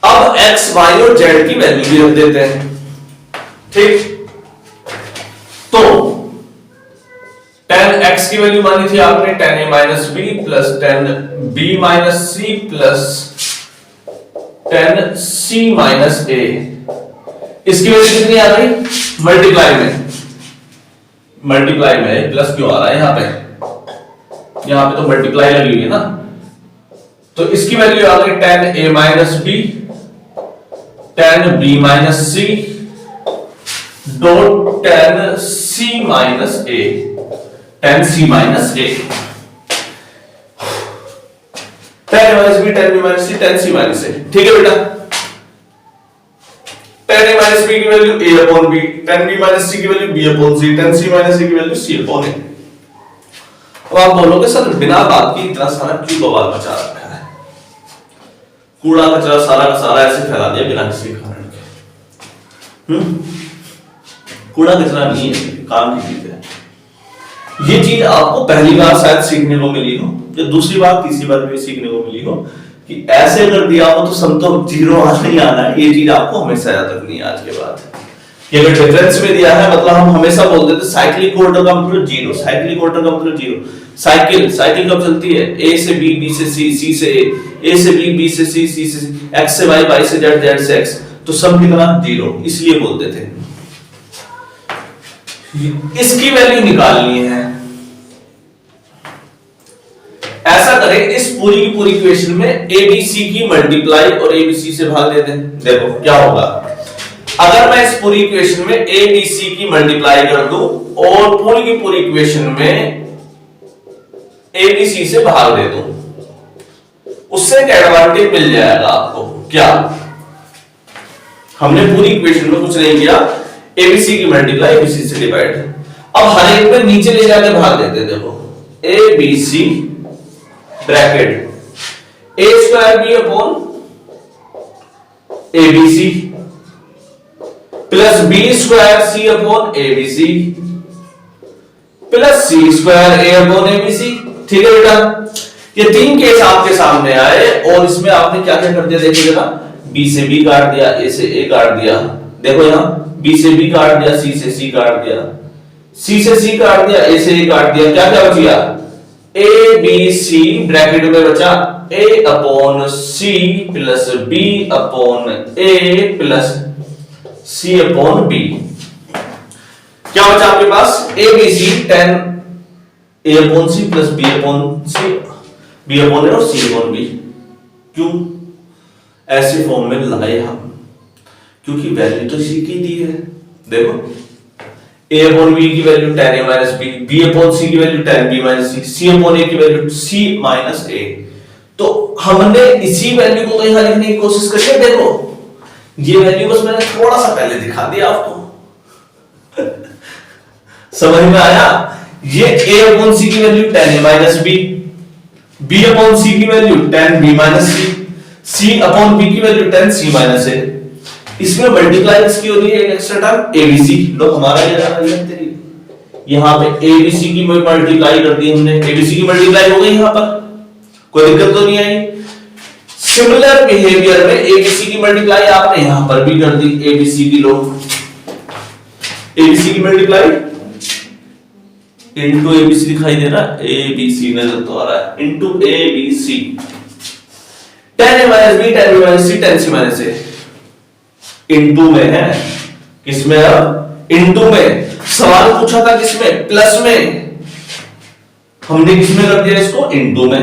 अब x, y और z की वैल्यू भी रख देते हैं। ठीक, तो tan x की वैल्यू मानी थी आपने tan a minus B plus tan b minus C plus tan c minus a। इसकी वैल्यू कितनी आ गई, मल्टीप्लाई में प्लस क्यों आ रहा है यहां पे तो मल्टीप्लाई लगी हुई है ना। तो इसकी वैल्यू आ गई tan a minus b tan b minus c dot tan c minus a, tan c minus a। tan a minus b tan b minus c tan c minus a। ठीक है बेटा, tan a माइनस b की value a upon b, tan b minus c की value b upon c, tan c minus a की value c upon a। अब आप बोलोगे sir बिना बात की इतना सारा क्यों बवाल मचा रखा है, कूड़ा कचरा सारा का सारा ऐसे फैला दिया बिना किसी कारण के। कूड़ा कचरा नहीं है, काम की चीज है। ये चीज आपको पहली बार शायद सीखने को मिली हो, या दूसरी बार तीसरी बार भी सीखने को मिली हो कि ऐसे अगर दिया हो तो सम तो 0 आना ही आना है। ये चीज आपको हमेशा याद रखनी है आज के बाद। कि अगर डिफरेंस में दिया है मतलब हम हमेशा बोलते थे साइक्लिक ऑर्डर का मतलब जीरो, साइक्लिक ऑर्डर का मतलब जीरो। साइकिल कब चलती है? ए से बी, बी से सी, सी से ए से बी, बी से सी, सी से एक्स से वाई, वाई से जेड, जेड से एक्स, तो सब कितना? जीरो, इसलिए बोलते थे। इसकी वैल्यू निकालनी है। ऐसा करें, इस पूरी की पूरी इक्वेशन में एबीसी की मल्टीप्लाई और एबीसी से भाग दे दें। देखो क्या होगा अगर मैं इस पूरी इक्वेशन में एबीसी की मल्टीप्लाई कर दूं और पूरी की पूरी इक्वेशन में एबीसी से भाग दे दूं, उससे एक एडवांटेज मिल जाएगा आपको। क्या? हमने पूरी इक्वेशन में कुछ नहीं किया, एबीसी की मल्टीप्लाई एबीसी से डिवाइड। अब हर एक में नीचे ले जाके भाग देते। देखो ABC bracket A square B upon ABC plus B square C upon ABC plus C square A upon ABC. ठीक है बेटा, ये तीन केस आपके सामने आए और इसमें आपने क्या क्या कर दिया देखिए जरा। बी से बी काट दिया, ए से ए काट दिया। देखो यहां बी से बी काट दिया, सी से सी काट दिया, सी से सी काट दिया, ए से ए काट दिया। क्या क्या बच गया? ए बी सी ब्रैकेट में बचा A upon C plus B upon A plus C upon B. क्या बचा आपके पास? A B C 10 A upon C plus B upon C, B upon A और सी अपॉन बी। क्यों ऐसे फॉर्म में लाए हम? क्योंकि वैल्यू तो सी की दी है। देखो a अपॉन b की value 10a minus b, b upon c की value 10b minus c, c upon a की वैल्यू c माइनस a। तो हमने इसी वैल्यू को तो यहां लिखने की कोशिश करी है। देखो ये वैल्यू बस मैंने थोड़ा सा पहले दिखा दिया आपको। समझ में आया? ये a अपॉन c की value 10a minus b, b upon c की value 10b minus c, c upon b की वैल्यू 10c माइनस a। इसमें मल्टीप्लाई किसकी हो रही है? एक एक्स्ट्रा टर्म एबीसी। लो हमारा ये यहां पे एबीसी की मल्टीप्लाई कर दी हमने, एबीसी की मल्टीप्लाई हो गई यहां पर, कोई दिक्कत तो नहीं आई। सिमिलर बिहेवियर में एबीसी की मल्टीप्लाई आपने यहां पर भी कर दी, एबीसी की लो, एबीसी की मल्टीप्लाई इनटू एबीसी दिखाई दे रहा है, एबीसी नजर तो आ रहा है, into ABC 10a minus b 10b minus c 10c minus a into में है। किसमें? अब इनटू में। सवाल पूछा था किसमें? प्लस में। हमने किसमें कर दिया इसको? इनटू में।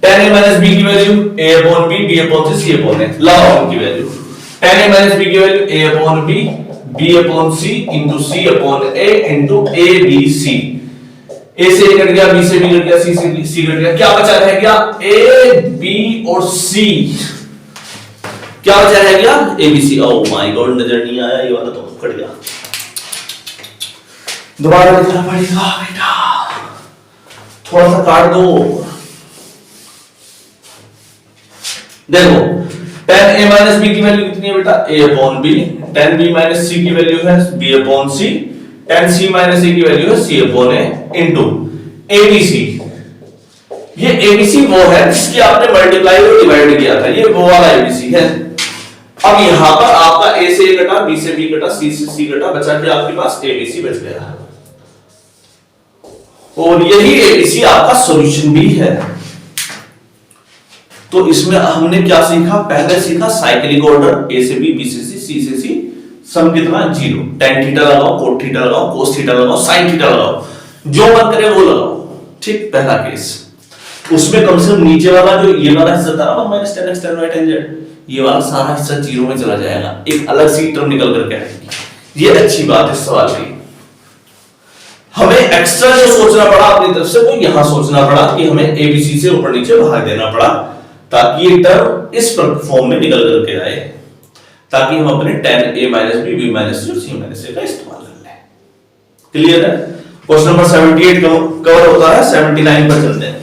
10a माइनस b की value a upon b, b upon c, c upon a। लाओ की वैल्यू 10a माइनस b की value a upon b, b upon c into c upon a into a b c। a से a cut गया, b से b cut गया, c से c cut गया। क्या बचा रह गया? a b और c। क्या बचा रह गया? एबीसी। ओह माय गॉड, नजर नहीं आया, ये वाला तो कट गया। दोबारा लिखना पड़ेगा बेटा, थोड़ा सा काट दो। देखो 10a माइनस b की वैल्यू कितनी है बेटा? a upon b। 10b minus c की वैल्यू है b upon c। 10c minus a की वैल्यू है c upon a into abc। ये abc वो है जिसकी आपने मल्टीप्लाई और डिवाइड किया था, ये वो वाला abc है। अब यहां पर आपका a से a कटा, b से b कटा, c से c कटा, बचा के आपके पास abc बच गया। और यही abc आपका सॉल्यूशन भी है। तो इसमें हमने क्या सीखा? पहले सीखा साइक्लिक ऑर्डर, a से b, b से c से c, सम कितना? 0। tan थीटा लगाओ, cot थीटा लगाओ, cos थीटा लगाओ, sin थीटा लगाओ, जो मन करे वो लगाओ। ठीक, पहला केस। उसमें कम से कम नीचे वाला जो ये वाला हिस्सा था ना 1 - tan x tan y tan z, ये वाला सारा हिस्सा जीरो में चला जाएगा, एक अलग सी टर्म निकल करके आएगी। ये अच्छी बात है सवाल की। हमें एक्स्ट्रा जो सोचना पड़ा अपनी तरफ से वो यहां सोचना पड़ा कि हमें एबीसी से ऊपर नीचे भाग देना पड़ा, ताकि ये टर्म इस फॉर्म में निकल करके आए, ताकि हम अपने tan a - b b - c और c - a का इस्तेमाल कर लें। क्लियर है? क्वेश्चन नंबर 78 कवर होता है, 79 पर चलते हैं।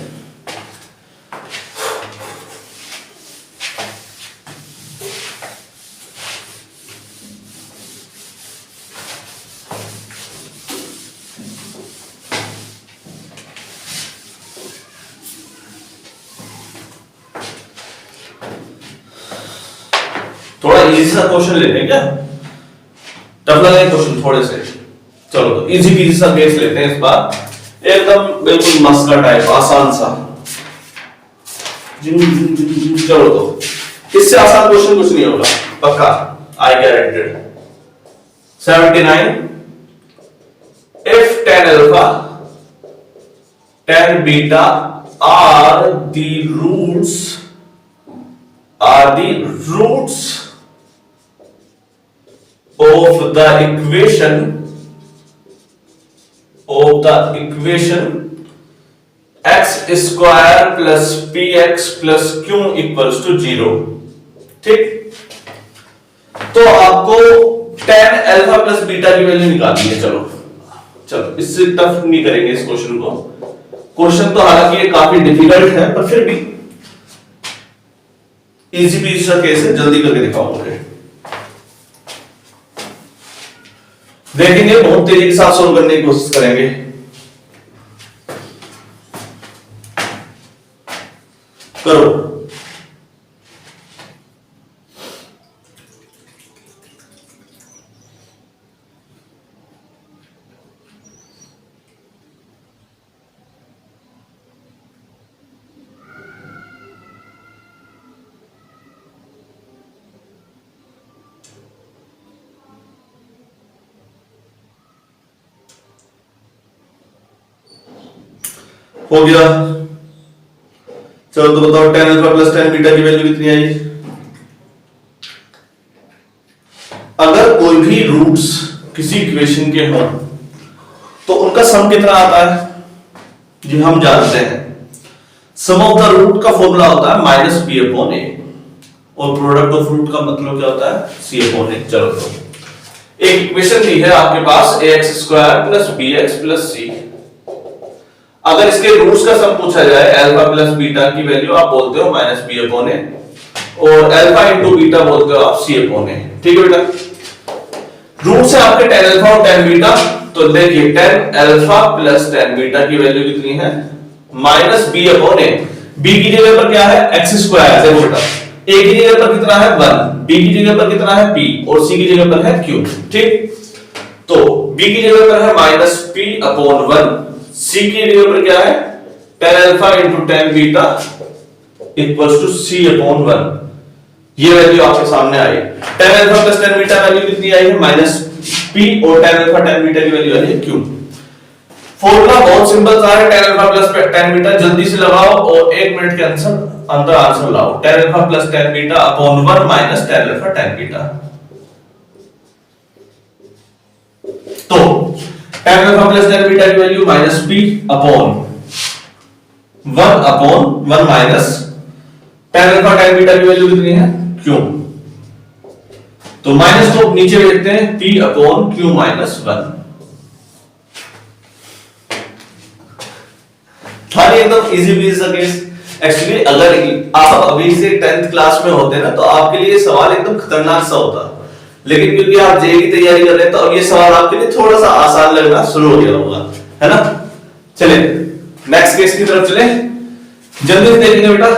थोड़ा इजी सा क्वेश्चन लेते हैं क्या? टफ लगे क्वेश्चन थोड़े से? चलो तो इजी पीजी सा केस लेते हैं इस बार, एकदम बिल्कुल मस्त का टाइप, आसान सा। चलो तो इससे आसान क्वेश्चन कुछ नहीं होगा पक्का, आई guaranteed. 79 if tan alpha tan beta are the roots of the equation x square plus px plus q equals to 0। ठीक, तो आपको tan अल्फा प्लस बीटा की वैल्यू निकालनी है। चलो चलो इससे टफ नहीं करेंगे इस क्वेश्चन को। क्वेश्चन तो हालांकि ये काफी डिफिकल्ट है, पर फिर भी इजी पीजी सा केस है, जल्दी करके दिखाऊंगा। देखेंगे, बहुत तेजी के साथ सोल्व करने की कोशिश करेंगे। करो। हो गया, चलो तो बताओ tan alpha plus tan beta की वैल्यू कितनी आई? अगर कोई भी रूट्स किसी इक्वेशन के हों तो उनका सम कितना आता है? जी हम जानते हैं, सम ऑफ द रूट का फॉर्मूला होता है माइनस बी अपॉन ए, और प्रोडक्ट ऑफ रूट का मतलब क्या होता है? सी अपॉन ए। चलो तो एक इक्वेशन दी है आपके पास ax square plus bx plus c। अगर इसके रूट्स का सम पूछा जाए, अल्फा प्लस बीटा की वैल्यू आप बोलते हो माइनस बी अपॉन ए, और अल्फा इंटू बीटा बोलते हो आप सी अपॉन ए। ठीक है बेटा, रूट्स है आपके tan अल्फा और tan बीटा, तो देखिए tan alpha plus tan beta की वैल्यू कितनी है? माइनस बी अपॉन ए। बी की जगह पर क्या है? X square. देखो बेटा, ए की जगह पर कितना है? 1, बी की जगह पर कितना है? p, और c की जगह पर है q। ठीक, तो b की जगह पर है माइनस p अपॉन 1, c की जगह पर क्या है? tan alpha into tan beta equals to c upon 1। ये वैल्यू आपके सामने आई। tan alpha plus tan beta value कितनी आई है? माइनस p, और tan अल्फा tan बीटा की वैल्यू आई है q। फॉर्मूला बहुत सिंपल सा है, tan alpha plus tan beta जल्दी से लगाओ और 1 मिनट के अंदर आंसर लाओ। tan alpha plus tan beta upon 1 minus tan alpha tan beta. तो tan alpha plus tan beta की value minus p upon 1 minus tan alpha tan beta की वैल्यू कितनी है? q। तो माइनस को नीचे लिखते हैं, p अपॉन q माइनस 1। थाली एकदम इजी पीजी सा केस। एक्चुअली अगर आप अभी से 10th क्लास में होते ना तो आपके लिए सवाल एकदम खतरनाक सा होता, लेकिन क्योंकि आप जेईई की तैयारी कर रहे हैं तो अब ये सवाल आपके लिए थोड़ा सा आसान लगना शुरू हो गया होगा, है ना? चले नेक्स्ट केस की तरफ चले, जल्दी से देखेंगे बेटा।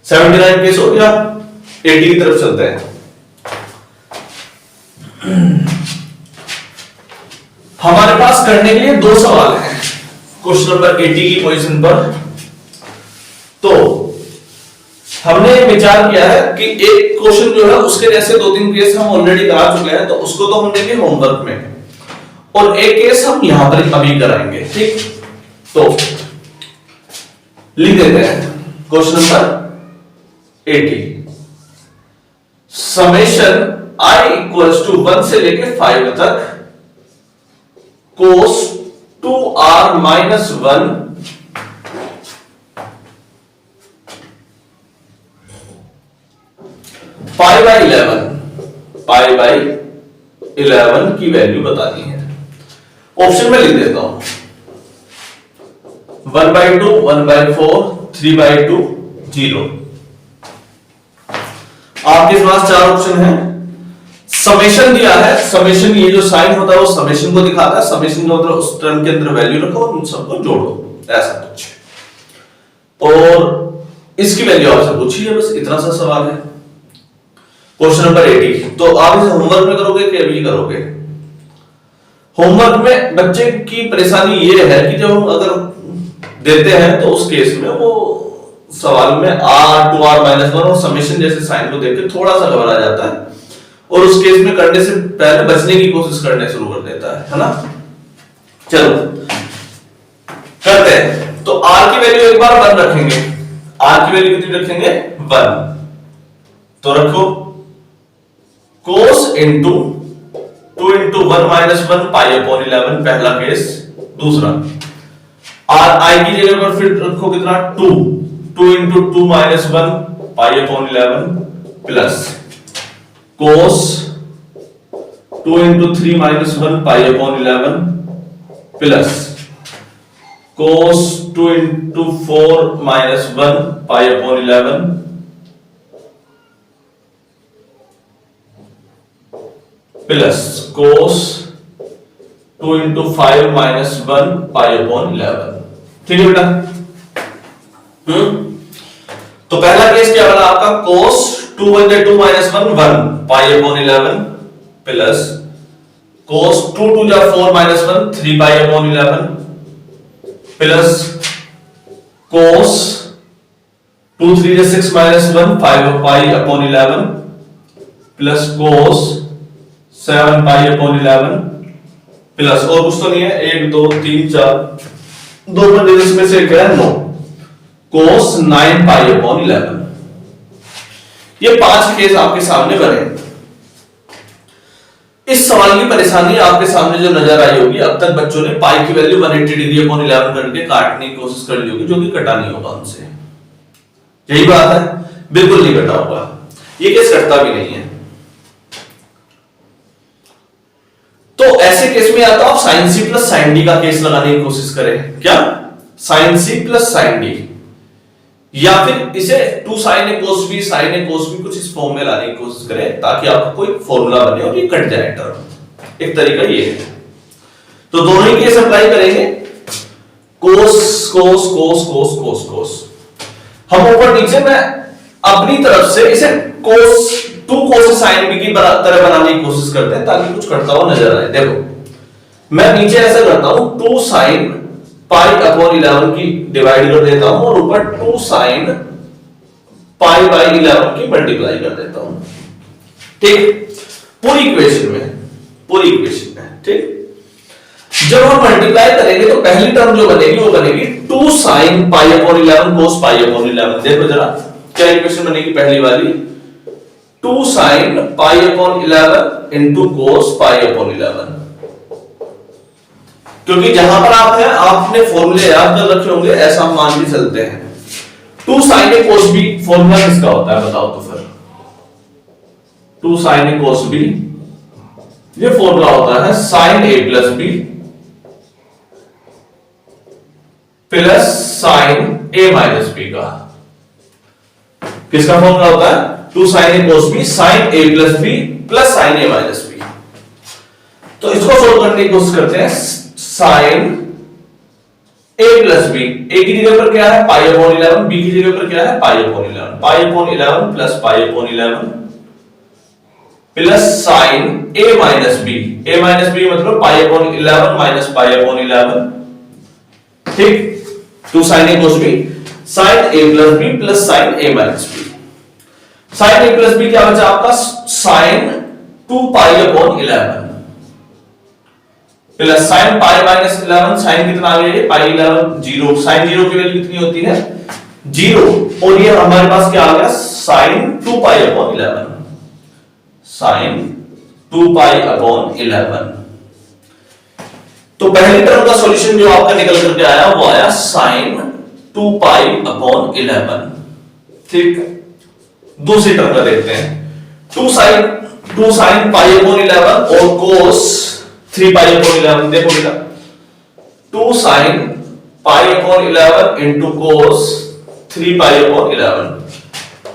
सेवेंटी 79 केस हो गया, 80 की तरफ चलते हैं। हमारे पास करने के लिए 2 सवाल हैं क्वेश्चन नंबर 80 की पोजीशन पर। तो हमने विचार किया है कि एक क्वेश्चन जो है उसके जैसे 2-3 केस हम ऑलरेडी करा चुके हैं, तो उसको तो हम देंगे होमवर्क में, और एक केस हम यहां पर अभी कराएंगे। ठीक, तो लिख देते हैं question number 80। Summation i equals to 1 से लेके 5 तक cos 2r minus 1 pi by 11 की वैल्यू बतानी है। ऑप्शन में लिख देता हूं 1/2, 1/4, 3/2, 0। आपके पास 4 ऑप्शन हैं। समेशन दिया है, समेशन ये जो साइन होता है वो समेशन को दिखाता है, समेशन का मतलब उस टर्म के अंदर वैल्यू रखो और उन सबको जोड़ो, ऐसा कुछ। और इसकी वैल्यू आपसे पूछी है, बस इतना सा सवाल है। Question number 80। तो आप इसे होमवर्क में करोगे कि अभी करोगे? होमवर्क में बच्चे की परेशानी ये है कि जब हम अगर देते हैं तो उस केस में वो सवाल में r 2r-1 और समेशन जैसे साइन को देख के थोड़ा सा घबरा जाता है और उस केस में करने से पहले बचने की कोशिश करने शुरू कर देता है ना। चलो करते हैं। तो r की वैल्यू एक बार 1 रखेंगे, r की वैल्यू कितनी रखेंगे? 1। तो रखो cos into 2 into 1 minus 1 pi upon 11 पहला केस। दूसरा r i की जगह पर फिर रखो कितना? 2 into 2 minus 1 pi upon 11 plus cos 2 into 3 minus 1 pi upon 11 plus cos 2 into 4 minus 1 pi upon 11 plus cos 2 into 5 minus 1 pi upon 11। ठीक है बेटा? तो पहला केस क्या बना आपका? cos 2 1 2 minus 1 1 pi upon 11 plus cos 2 2 4 minus 1 3 pi upon 11 plus cos 2 3 6 minus 1 5 pi upon 11 plus cos 7 pi upon 11 plus और कुछ तो नहीं है, 1 2 3 4 दो बंदे इसमें से क्या है? 9 cos 9 pi upon 11। ये 5 केस आपके सामने बने। इस सवाल की परेशानी आपके सामने जो नजर आई होगी, अब तक बच्चों ने पाई की वैल्यू 180 डिग्री अपॉन 11 करके काटने की कोशिश कर ली होगी, जो कि कटा नहीं होगा उनसे। यही बात है, बिल्कुल नहीं कटा होगा, ये केस कटता भी नहीं है। तो ऐसे केस में या तो आप sine c plus sine d का केस लगाने की कोशिश करें। क्या? Sine c plus sine d, या फिर इसे 2 sin a cos b sin a cos b कुछ इस फॉर्म में लाने की कोशिश करें ताकि आपको कोई फॉर्मूला बने और ये कट जाए टर्म। एक तरीका ये है। तो दोनों ही केस अप्लाई करेंगे, cos cos cos cos cos cos। हम ऊपर नीचे में अपनी तरफ से इसे cos 2 cos sin b की तरह बनाने की कोशिश करते हैं ताकि कुछ कटता हुआ नजर आए। देखो मैं नीचे ऐसा करता हूं, 2 sin पाई अपॉन 11 की डिवाइड कर देता हूं और ऊपर 2 sin पाई बाई 11 की मल्टीप्लाई कर देता हूं। ठीक, पूरी इक्वेशन में। ठीक, जब हम मल्टीप्लाई करेंगे तो पहली टर्म जो बनेगी वो बनेगी 2 sin पाई अपॉन 11 cos पाई अपॉन 11। देखो जरा क्या इक्वेशन बनेगी पहली वाली, 2 sin पाई अपॉन 11 इंटू cos पाई अपॉन 11। क्योंकि जहां पर आप हैं आपने फॉर्मूले याद कर रखे होंगे, ऐसा हम मान के चलते हैं। 2 sin a cos b formula किसका होता है बताओ तो फिर? 2 sin a cos b ये फॉर्मूला होता है sin a plus b plus sin a minus b का। किसका फॉर्मूला होता है? 2 sin a cos b sin a plus b plus sin a minus b। तो इसको सोल्व करने की कोशिश करते हैं। sin a plus b, a की जगह पर क्या है? पाई अपॉन 11, b की जगह पर क्या है? पाई upon 11। Pi upon 11 plus pi upon 11 plus sin a minus b, a minus b मतलब पाई अपॉन 11 माइनस पाई अपॉन 11। ठीक, 2 sin a cos b sin a plus b plus sin a minus b। sin a plus b क्या बचा आपका? sin 2 pi upon 11 plus sin pi minus 11, sin कितना आ गया? पाई 11 0, sin 0 की value कितनी होती है? 0, और ये हमारे पास क्या आ गया? sin 2 pi upon 11, sin 2 pi upon 11। तो पहली टर्म का सॉल्यूशन जो आपका निकल करके आया वो आया sin 2 पाई अपॉन 11। ठीक, दूसरी टर्म का देखते हैं। 2 sin पाई अपॉन 11 और cos 3 पाई अपॉन 11। देखो बेटा 2 sin pi upon 11 into cos 3 pi upon 11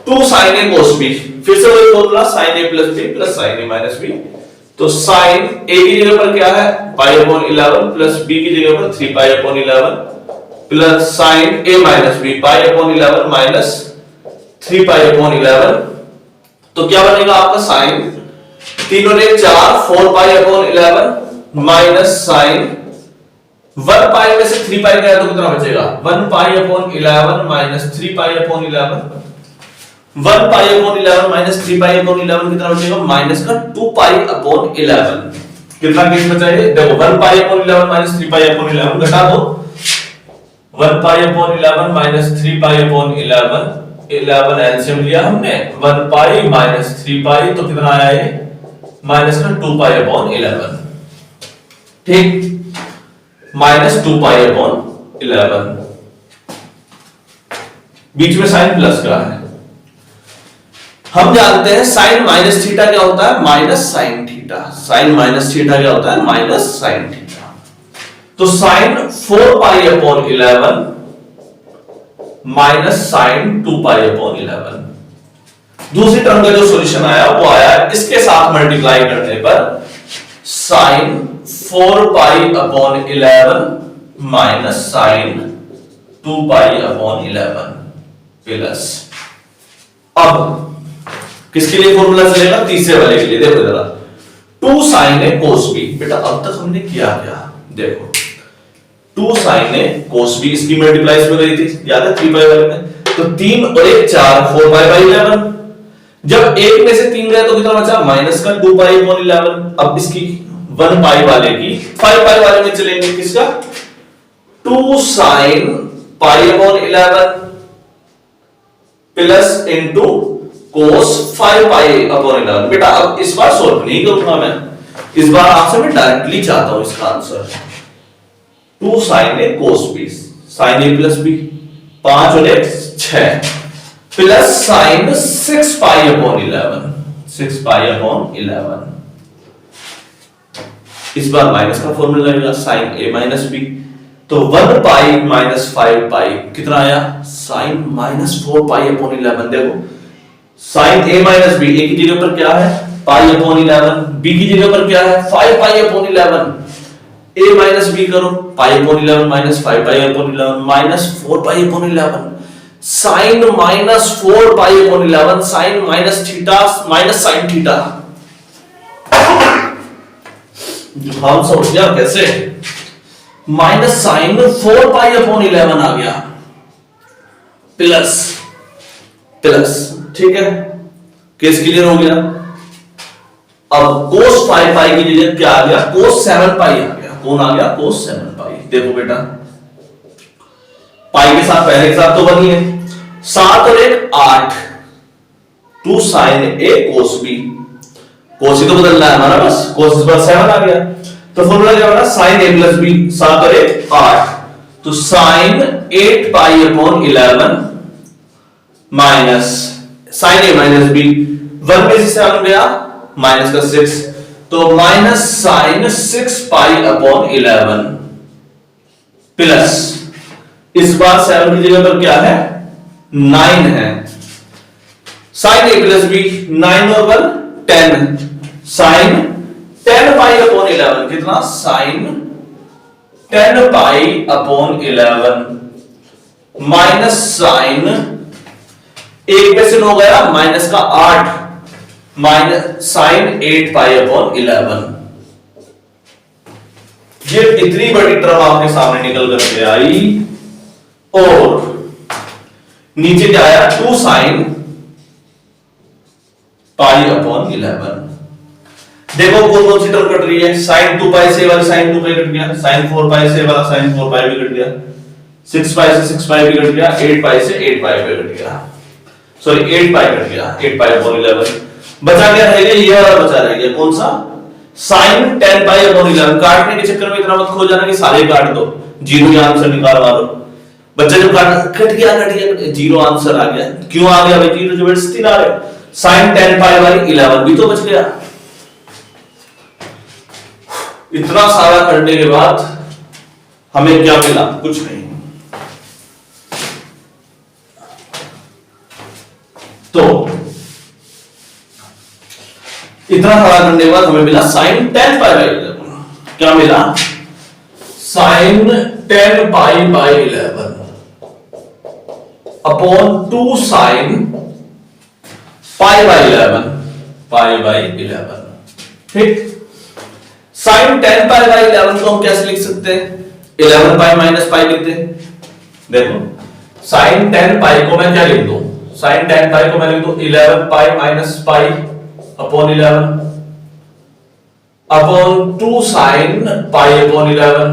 2 sin a cos b, फिर से वही formula sin a plus b plus sin a minus b। तो sin a की जगह पर क्या है पाई अपॉन 11 प्लस b की जगह पर 3 पाई upon 11 plus sin a minus b pi upon 11 minus 3 pi upon 11। तो क्या बनेगा आपका sin तीनों ने 4 4 पाई अपॉन 11 माइनस sin 1 पाई में से 3 पाई गया तो कितना बचेगा 1 पाई अपॉन 11 माइनस 3 पाई अपॉन 11। 1 पाई अपॉन 11 माइनस 3 पाई अपॉन 11 कितना बचेगा माइनस का 2 पाई अपॉन 11। कितना केस बचा है देखो 1 पाई अपॉन 11 माइनस 3 पाई अपॉन 11 घटा दो 1 पाई अपॉन 11 माइनस 3 पाई अपॉन 11 एलसीएम लिया हमने 1 पाई माइनस 3 पाई तो कितना आया ये माइनस का 2 पाई अपॉन 11। ठीक माइनस 2 पाई अपॉन 11 बीच में साइन प्लस का है। हम जानते हैं साइन माइनस थीटा क्या होता है minus sine theta. Sine minus theta क्या होता है माइनस साइन थीटा। तो sine 4 pi upon 11 minus sine 2 pi upon 11। दूसरी टर्म का जो सॉल्यूशन आया वो आया इसके साथ मल्टीप्लाई करने पर sine 4 pi upon 11 minus sine 2 pi upon 11 plus अब किसके लिए फॉर्मूला चलेगा तीसरे वाले के लिए। देखो जरा 2 sin a cos b बेटा अब तक हमने किया क्या देखो 2 sin a cos b इसकी मल्टीप्लाई में गई थी याद है 3 पाई वाले में। तो 3 और 1 4 4 पाई बाई 11। जब 1 में से 3 गया तो कितना बचा माइनस का 2 पाई अपॉन 11। अब इसकी 1 पाई वाले की 5 पाई वाले में चलेंगे किसका 2 sin पाई अपॉन 11 प्लस इनटू cos 5 पाई अपॉन 11। बेटा अब इस बार सॉल्व नहीं करूंगा मैं इस बार आपसे मैं डायरेक्टली चाहता हूं इसका answer 2 sin a cos b sin a plus b 5 और 1 6 प्लस sin 6 पाई अपॉन 11 6 पाई अपॉन 11। इस बार माइनस का फॉर्मूला लगेगा sin a माइनस b। तो 1 पाई माइनस 5 पाई कितना आया sin माइनस 4 पाई अपॉन 11। देखो sin a minus b a की जगह पर क्या है पाई अपॉन 11 b की जगह पर क्या है 5 पाई अपॉन 11। a माइनस b करो पाई अपॉन 11 माइनस 5 पाई upon 11 minus 4 pi upon 11 sin minus 4 pi upon 11 sin minus theta minus sin theta. हम समझ गया कैसे माइनस sin 4 पाई अपॉन 11 आ गया प्लस प्लस ठीक है केस क्लियर हो गया। अब cos 5 पाई की जगह क्या आ गया cos 7 पाई आ गया। कौन आ गया cos 7 पाई। देखो बेटा पाई के साथ पहले के साथ तो बनी है 7 और 1 8 2 sin a cos b cos ही तो बदलना है हमारा बस cos इस बार 7 आ गया। तो फॉर्मूला क्या होगा sin a प्लस b 7 और 1 8 तो sin 8 pi upon 11 minus sin a minus b 1 में से 7 गया माइनस का 6 तो माइनस sin 6 पाई अपॉन 11 प्लस इस बार 7 की जगह पर क्या है 9 है sin a प्लस b 9 और 1 10 sin 10 पाई अपॉन 11 कितना sin 10 पाई अपॉन 11 माइनस sin 1 में से 9 गया माइनस का 8 माइनस sin 8 पाई अपॉन 11। ये इतनी बड़ी टर्म आपके सामने निकल करके आई और नीचे क्या आया 2 sin पाई अपॉन 11। देखो कौन कौन सी टर्म कट रही है sin 2 पाई से वाला sin 2 पाई कट गया sin 4 पाई से वाला sin 4 पाई भी कट गया 6 पाई से 6 पाई भी कट गया 8 पाई से 8 पाई भी कट गया सॉरी 8 पाई कट गया 8 पाई अपॉन 11। बचा क्या रह गया ये वाला बचा रह गया कौन सा sin 10 पाई अपॉन 11। काटने के चक्कर में इतना मत खो जाना कि सारे काट दो जीरो का आंसर निकाल मारो। बच्चा जब कट गया जीरो आंसर आ गया क्यों आ गया भाई जीरो जबरदस्ती ला रहे sin 10 पाई वाली 11 भी तो बच गया। इतना सारा करने के बाद हमें क्या मिला कुछ नहीं। तो इतना हल करने के बाद हमें मिला sin 10 पाई बाई 11। क्या मिला? sin 10 pi by 11 upon 2 sin pi by 11। ठीक, sin 10 पाई बाई 11 को हम कैसे लिख सकते हैं? 11 पाई माइनस पाई लिखते हैं। देखो sin 10 पाई को मैं क्या लिख दूं? sin 10 पाई को मैं लिख दूं 11 पाई minus pi upon 11 upon 2 sin पाई अपॉन 11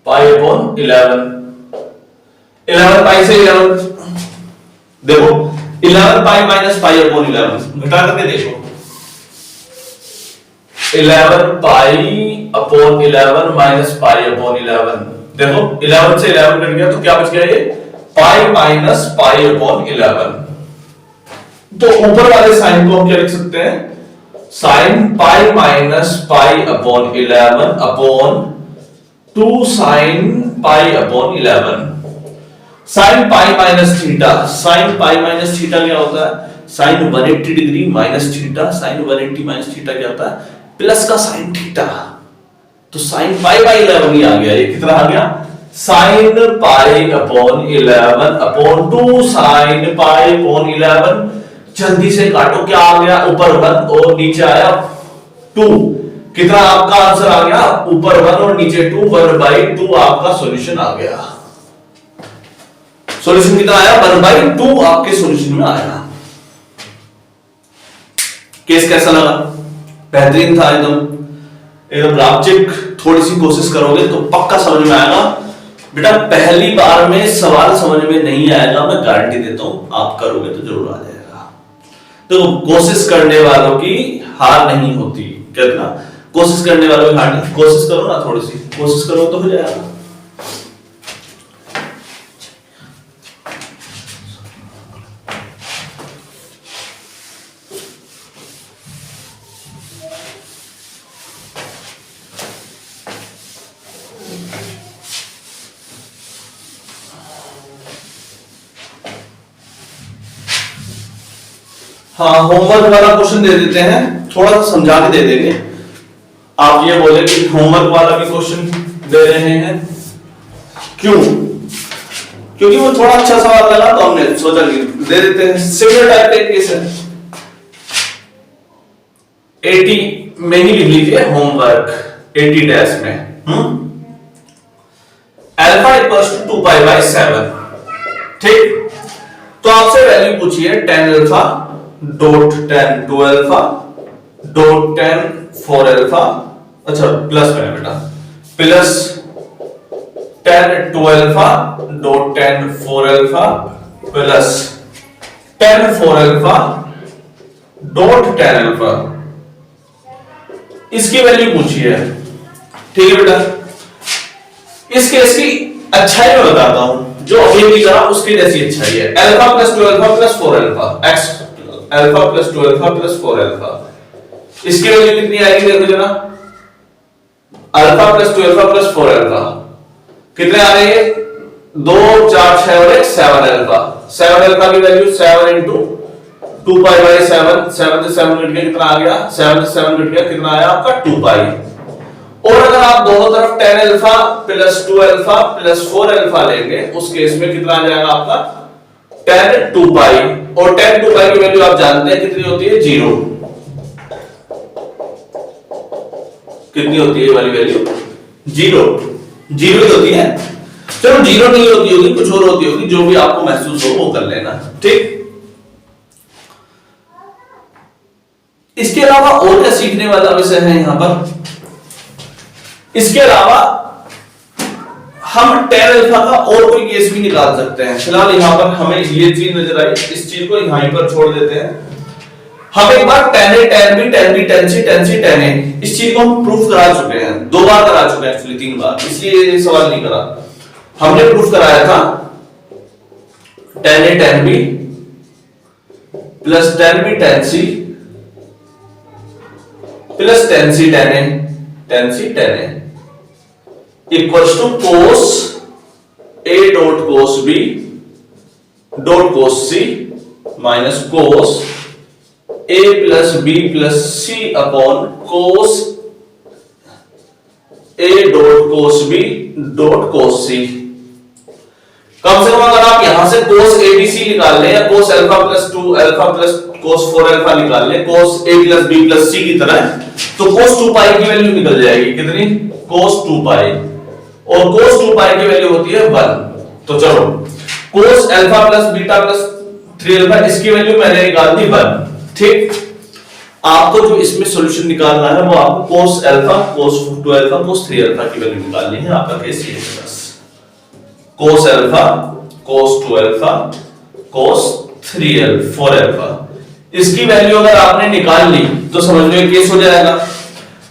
पाई अपॉन 11 पाई से 11 देखो 11 पाई माइनस पाई अपॉन 11 घटा करके देखो 11 पाई अपॉन 11 माइनस पाई अपॉन 11। देखो 11 से 11 कट गया तो क्या बच गया? ये पाई माइनस पाई अपॉन 11। तो ऊपर वाले साइन को हम क्या लिख सकते हैं? Sine pi minus pi upon 11 upon 2 sine pi upon 11। Sine pi minus theta, sine pi minus theta क्या होता है? Sine 180 degree minus theta, sine 180 minus theta क्या होता है? प्लस का साइन थीटा। तो साइन पाई बाई 11 ही आ गया। ये कितना आ गया? Sine pi upon 11 upon 2 sine pi upon 11। जल्दी से काटो, क्या आ गया? ऊपर 1 और नीचे आया 2। कितना आपका आंसर आ गया? ऊपर 1 और नीचे 2, 1/2 आपका सॉल्यूशन आ गया। सॉल्यूशन कितना आया? 1/2 आपके सॉल्यूशन में आया। केस कैसा लगा? बेहतरीन था एकदम रापचिक। थोड़ी सी कोशिश करोगे तो पक्का समझ में आएगा। बेटा पहली बार में सवाल समझ में नहीं आएगा, मैं गारंटी देता हूं। आप करोगे तो जरूर आ जाएगा। तो कोशिश करने वालों की हार नहीं होती, कहते ना, कोशिश करने वालों की हार नहीं। कोशिश करो ना, थोड़ी सी कोशिश करो तो हो जाएगा। हाँ, होमवर्क वाला क्वेश्चन दे देते हैं, थोड़ा सा समझा के दे देंगे। आप ये बोले कि होमवर्क वाला भी क्वेश्चन दे रहे हैं, क्यों? क्योंकि वो थोड़ा अच्छा सवाल लगा तो हमने सोचा कि दे देते हैं। सिमिलर टाइप का केस है, 80 में ही लिख लीजिए होमवर्क 80 डैश में। Alpha equals to 2 pi by 7। ठीक, तो आपसे वैल्यू पूछी है tan alpha dot tan 2 alpha dot tan 4 alpha. अच्छा प्लस में बेटा, plus tan 2 alpha dot tan 4 alpha plus tan 4 alpha dot tan alpha. इसकी वैल्यू पूछी है। ठीक है बेटा, इस केस की अच्छाई मैं बताता हूं, जो अभी भी करा उसकी जैसी अच्छाई है। Alpha plus 2 alpha plus 4 alpha, x alpha plus 2 alpha plus 4 alpha. इसकी वैल्यू कितनी आएगी? देखो जरा, alpha plus 2 alpha plus 4 alpha कितने आ रहे हैं? 2 4 6 और 1 7 अल्फा। 7 अल्फा की वैल्यू 7 into 2 पाई बाई 7, 7 से 7 कट गया, कितना आ गया? 7 से 7 कट गया, कितना आया आपका? 2 पाई। और अगर आप दोनों तरफ tan alpha plus 2 alpha plus 4 alpha लेंगे, उस केस में कितना आ जाएगा आपका? tan 2 पाई। और tan 2 पाई की वैल्यू आप जानते हैं कितनी होती है? 0। कितनी होती है ये वाली वैल्यू? 0 ही होती है। चलो 0 नहीं होती होगी, कुछ और होती होगी, जो भी आपको महसूस हो वो कर लेना। ठीक, इसके अलावा और क्या सीखने वाला विषय है यहां पर? इसके अलावा हम tan अल्फा का और कोई केस भी निकाल सकते हैं। फिलहाल यहां पर हमें ये चीज नजर आई, इस चीज को यहां पर छोड़ देते हैं। हम एक बार tan A tan B tan B tan C tan C tan A इस चीज को हम प्रूफ करा चुके हैं, 2 बार करा चुके हैं, एक्चुअली 3 बार, इसलिए ये सवाल नहीं करा। हमने प्रूफ कराया था tan A tan B प्लस tan B tan C प्लस tan C tan A equals to cos A dot cos B dot cos C minus cos a plus b plus C upon cos a dot cos b dot cos c। कम से कम अगर आप यहां से कोस abc निकाल लें या cos alpha plus 2 alpha plus cos 4 alpha निकाल लें कोस a plus b plus c की तरह, तो कोस 2 पाई की वैल्यू निकल जाएगी। कितनी? कोस 2 पाई, और कोस 2 पाई की वैल्यू होती है 1। तो चलो cos alpha plus beta plus 3 alpha, इसकी वैल्यू मैंने निकाल दी 1। ठीक, आपको जो इसमें सॉल्यूशन निकालना है वो आपको cos alpha cos 2 alpha cos 3 alpha की वैल्यू निकालनी है। आपका केस ये है, बस cos alpha cos 2 alpha cos 3 alpha 4 alpha, इसकी वैल्यू अगर आपने निकाल ली तो समझ लो केस हो जाएगा,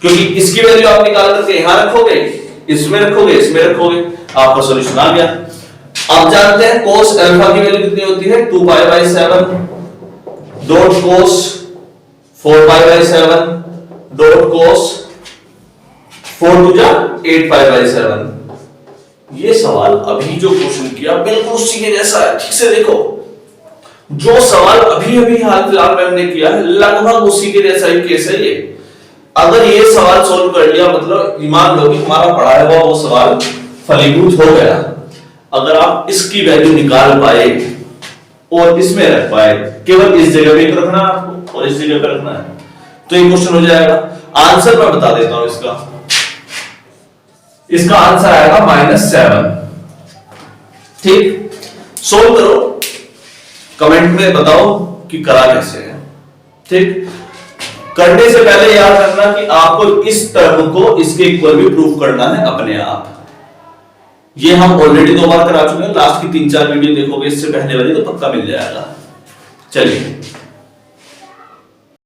क्योंकि इसकी वैल्यू आप निकाल करके यहां रखोगे, इसमें रखोगे, इसमें रखोगे, आपका सॉल्यूशन आ गया। आप जानते हैं कोस अल्फा की वैल्यू कितनी होती है? 2 pi by 7 dot cos 4 pi by 7 dot cos 4 टू जा 8 पाई बाई 7। ये सवाल अभी जो क्वेश्चन किया बिल्कुल उसी के जैसा है। ठीक से देखो, जो सवाल अभी अभी हाल फिलहाल में हमने किया है लगभग उसी के जैसा ही केस है ये। अगर ये सवाल सोल्व कर लिया मतलब मान लो कि हमारा पढ़ाया हुआ वो सवाल फलीभूत हो गया। अगर आप इसकी वैल्यू निकाल पाए और इसमें रख पाए, केवल इस जगह पे रखना है आपको और इस जगह पे रखना है, तो ये क्वेश्चन हो जाएगा। आंसर मैं बता देता हूं इसका आंसर आएगा -7। ठीक, सोल्व करो, कमेंट में बताओ कि करा कैसे है। ठीक, करने से पहले याद रखना कि आपको इस टर्म को इसके इक्वल भी प्रूव करना है अपने आप। ये हम ऑलरेडी 2 बार करा चुके हैं, लास्ट की 3-4 वीडियो देखोगे इससे पहले वाली तो पक्का मिल जाएगा। चलिए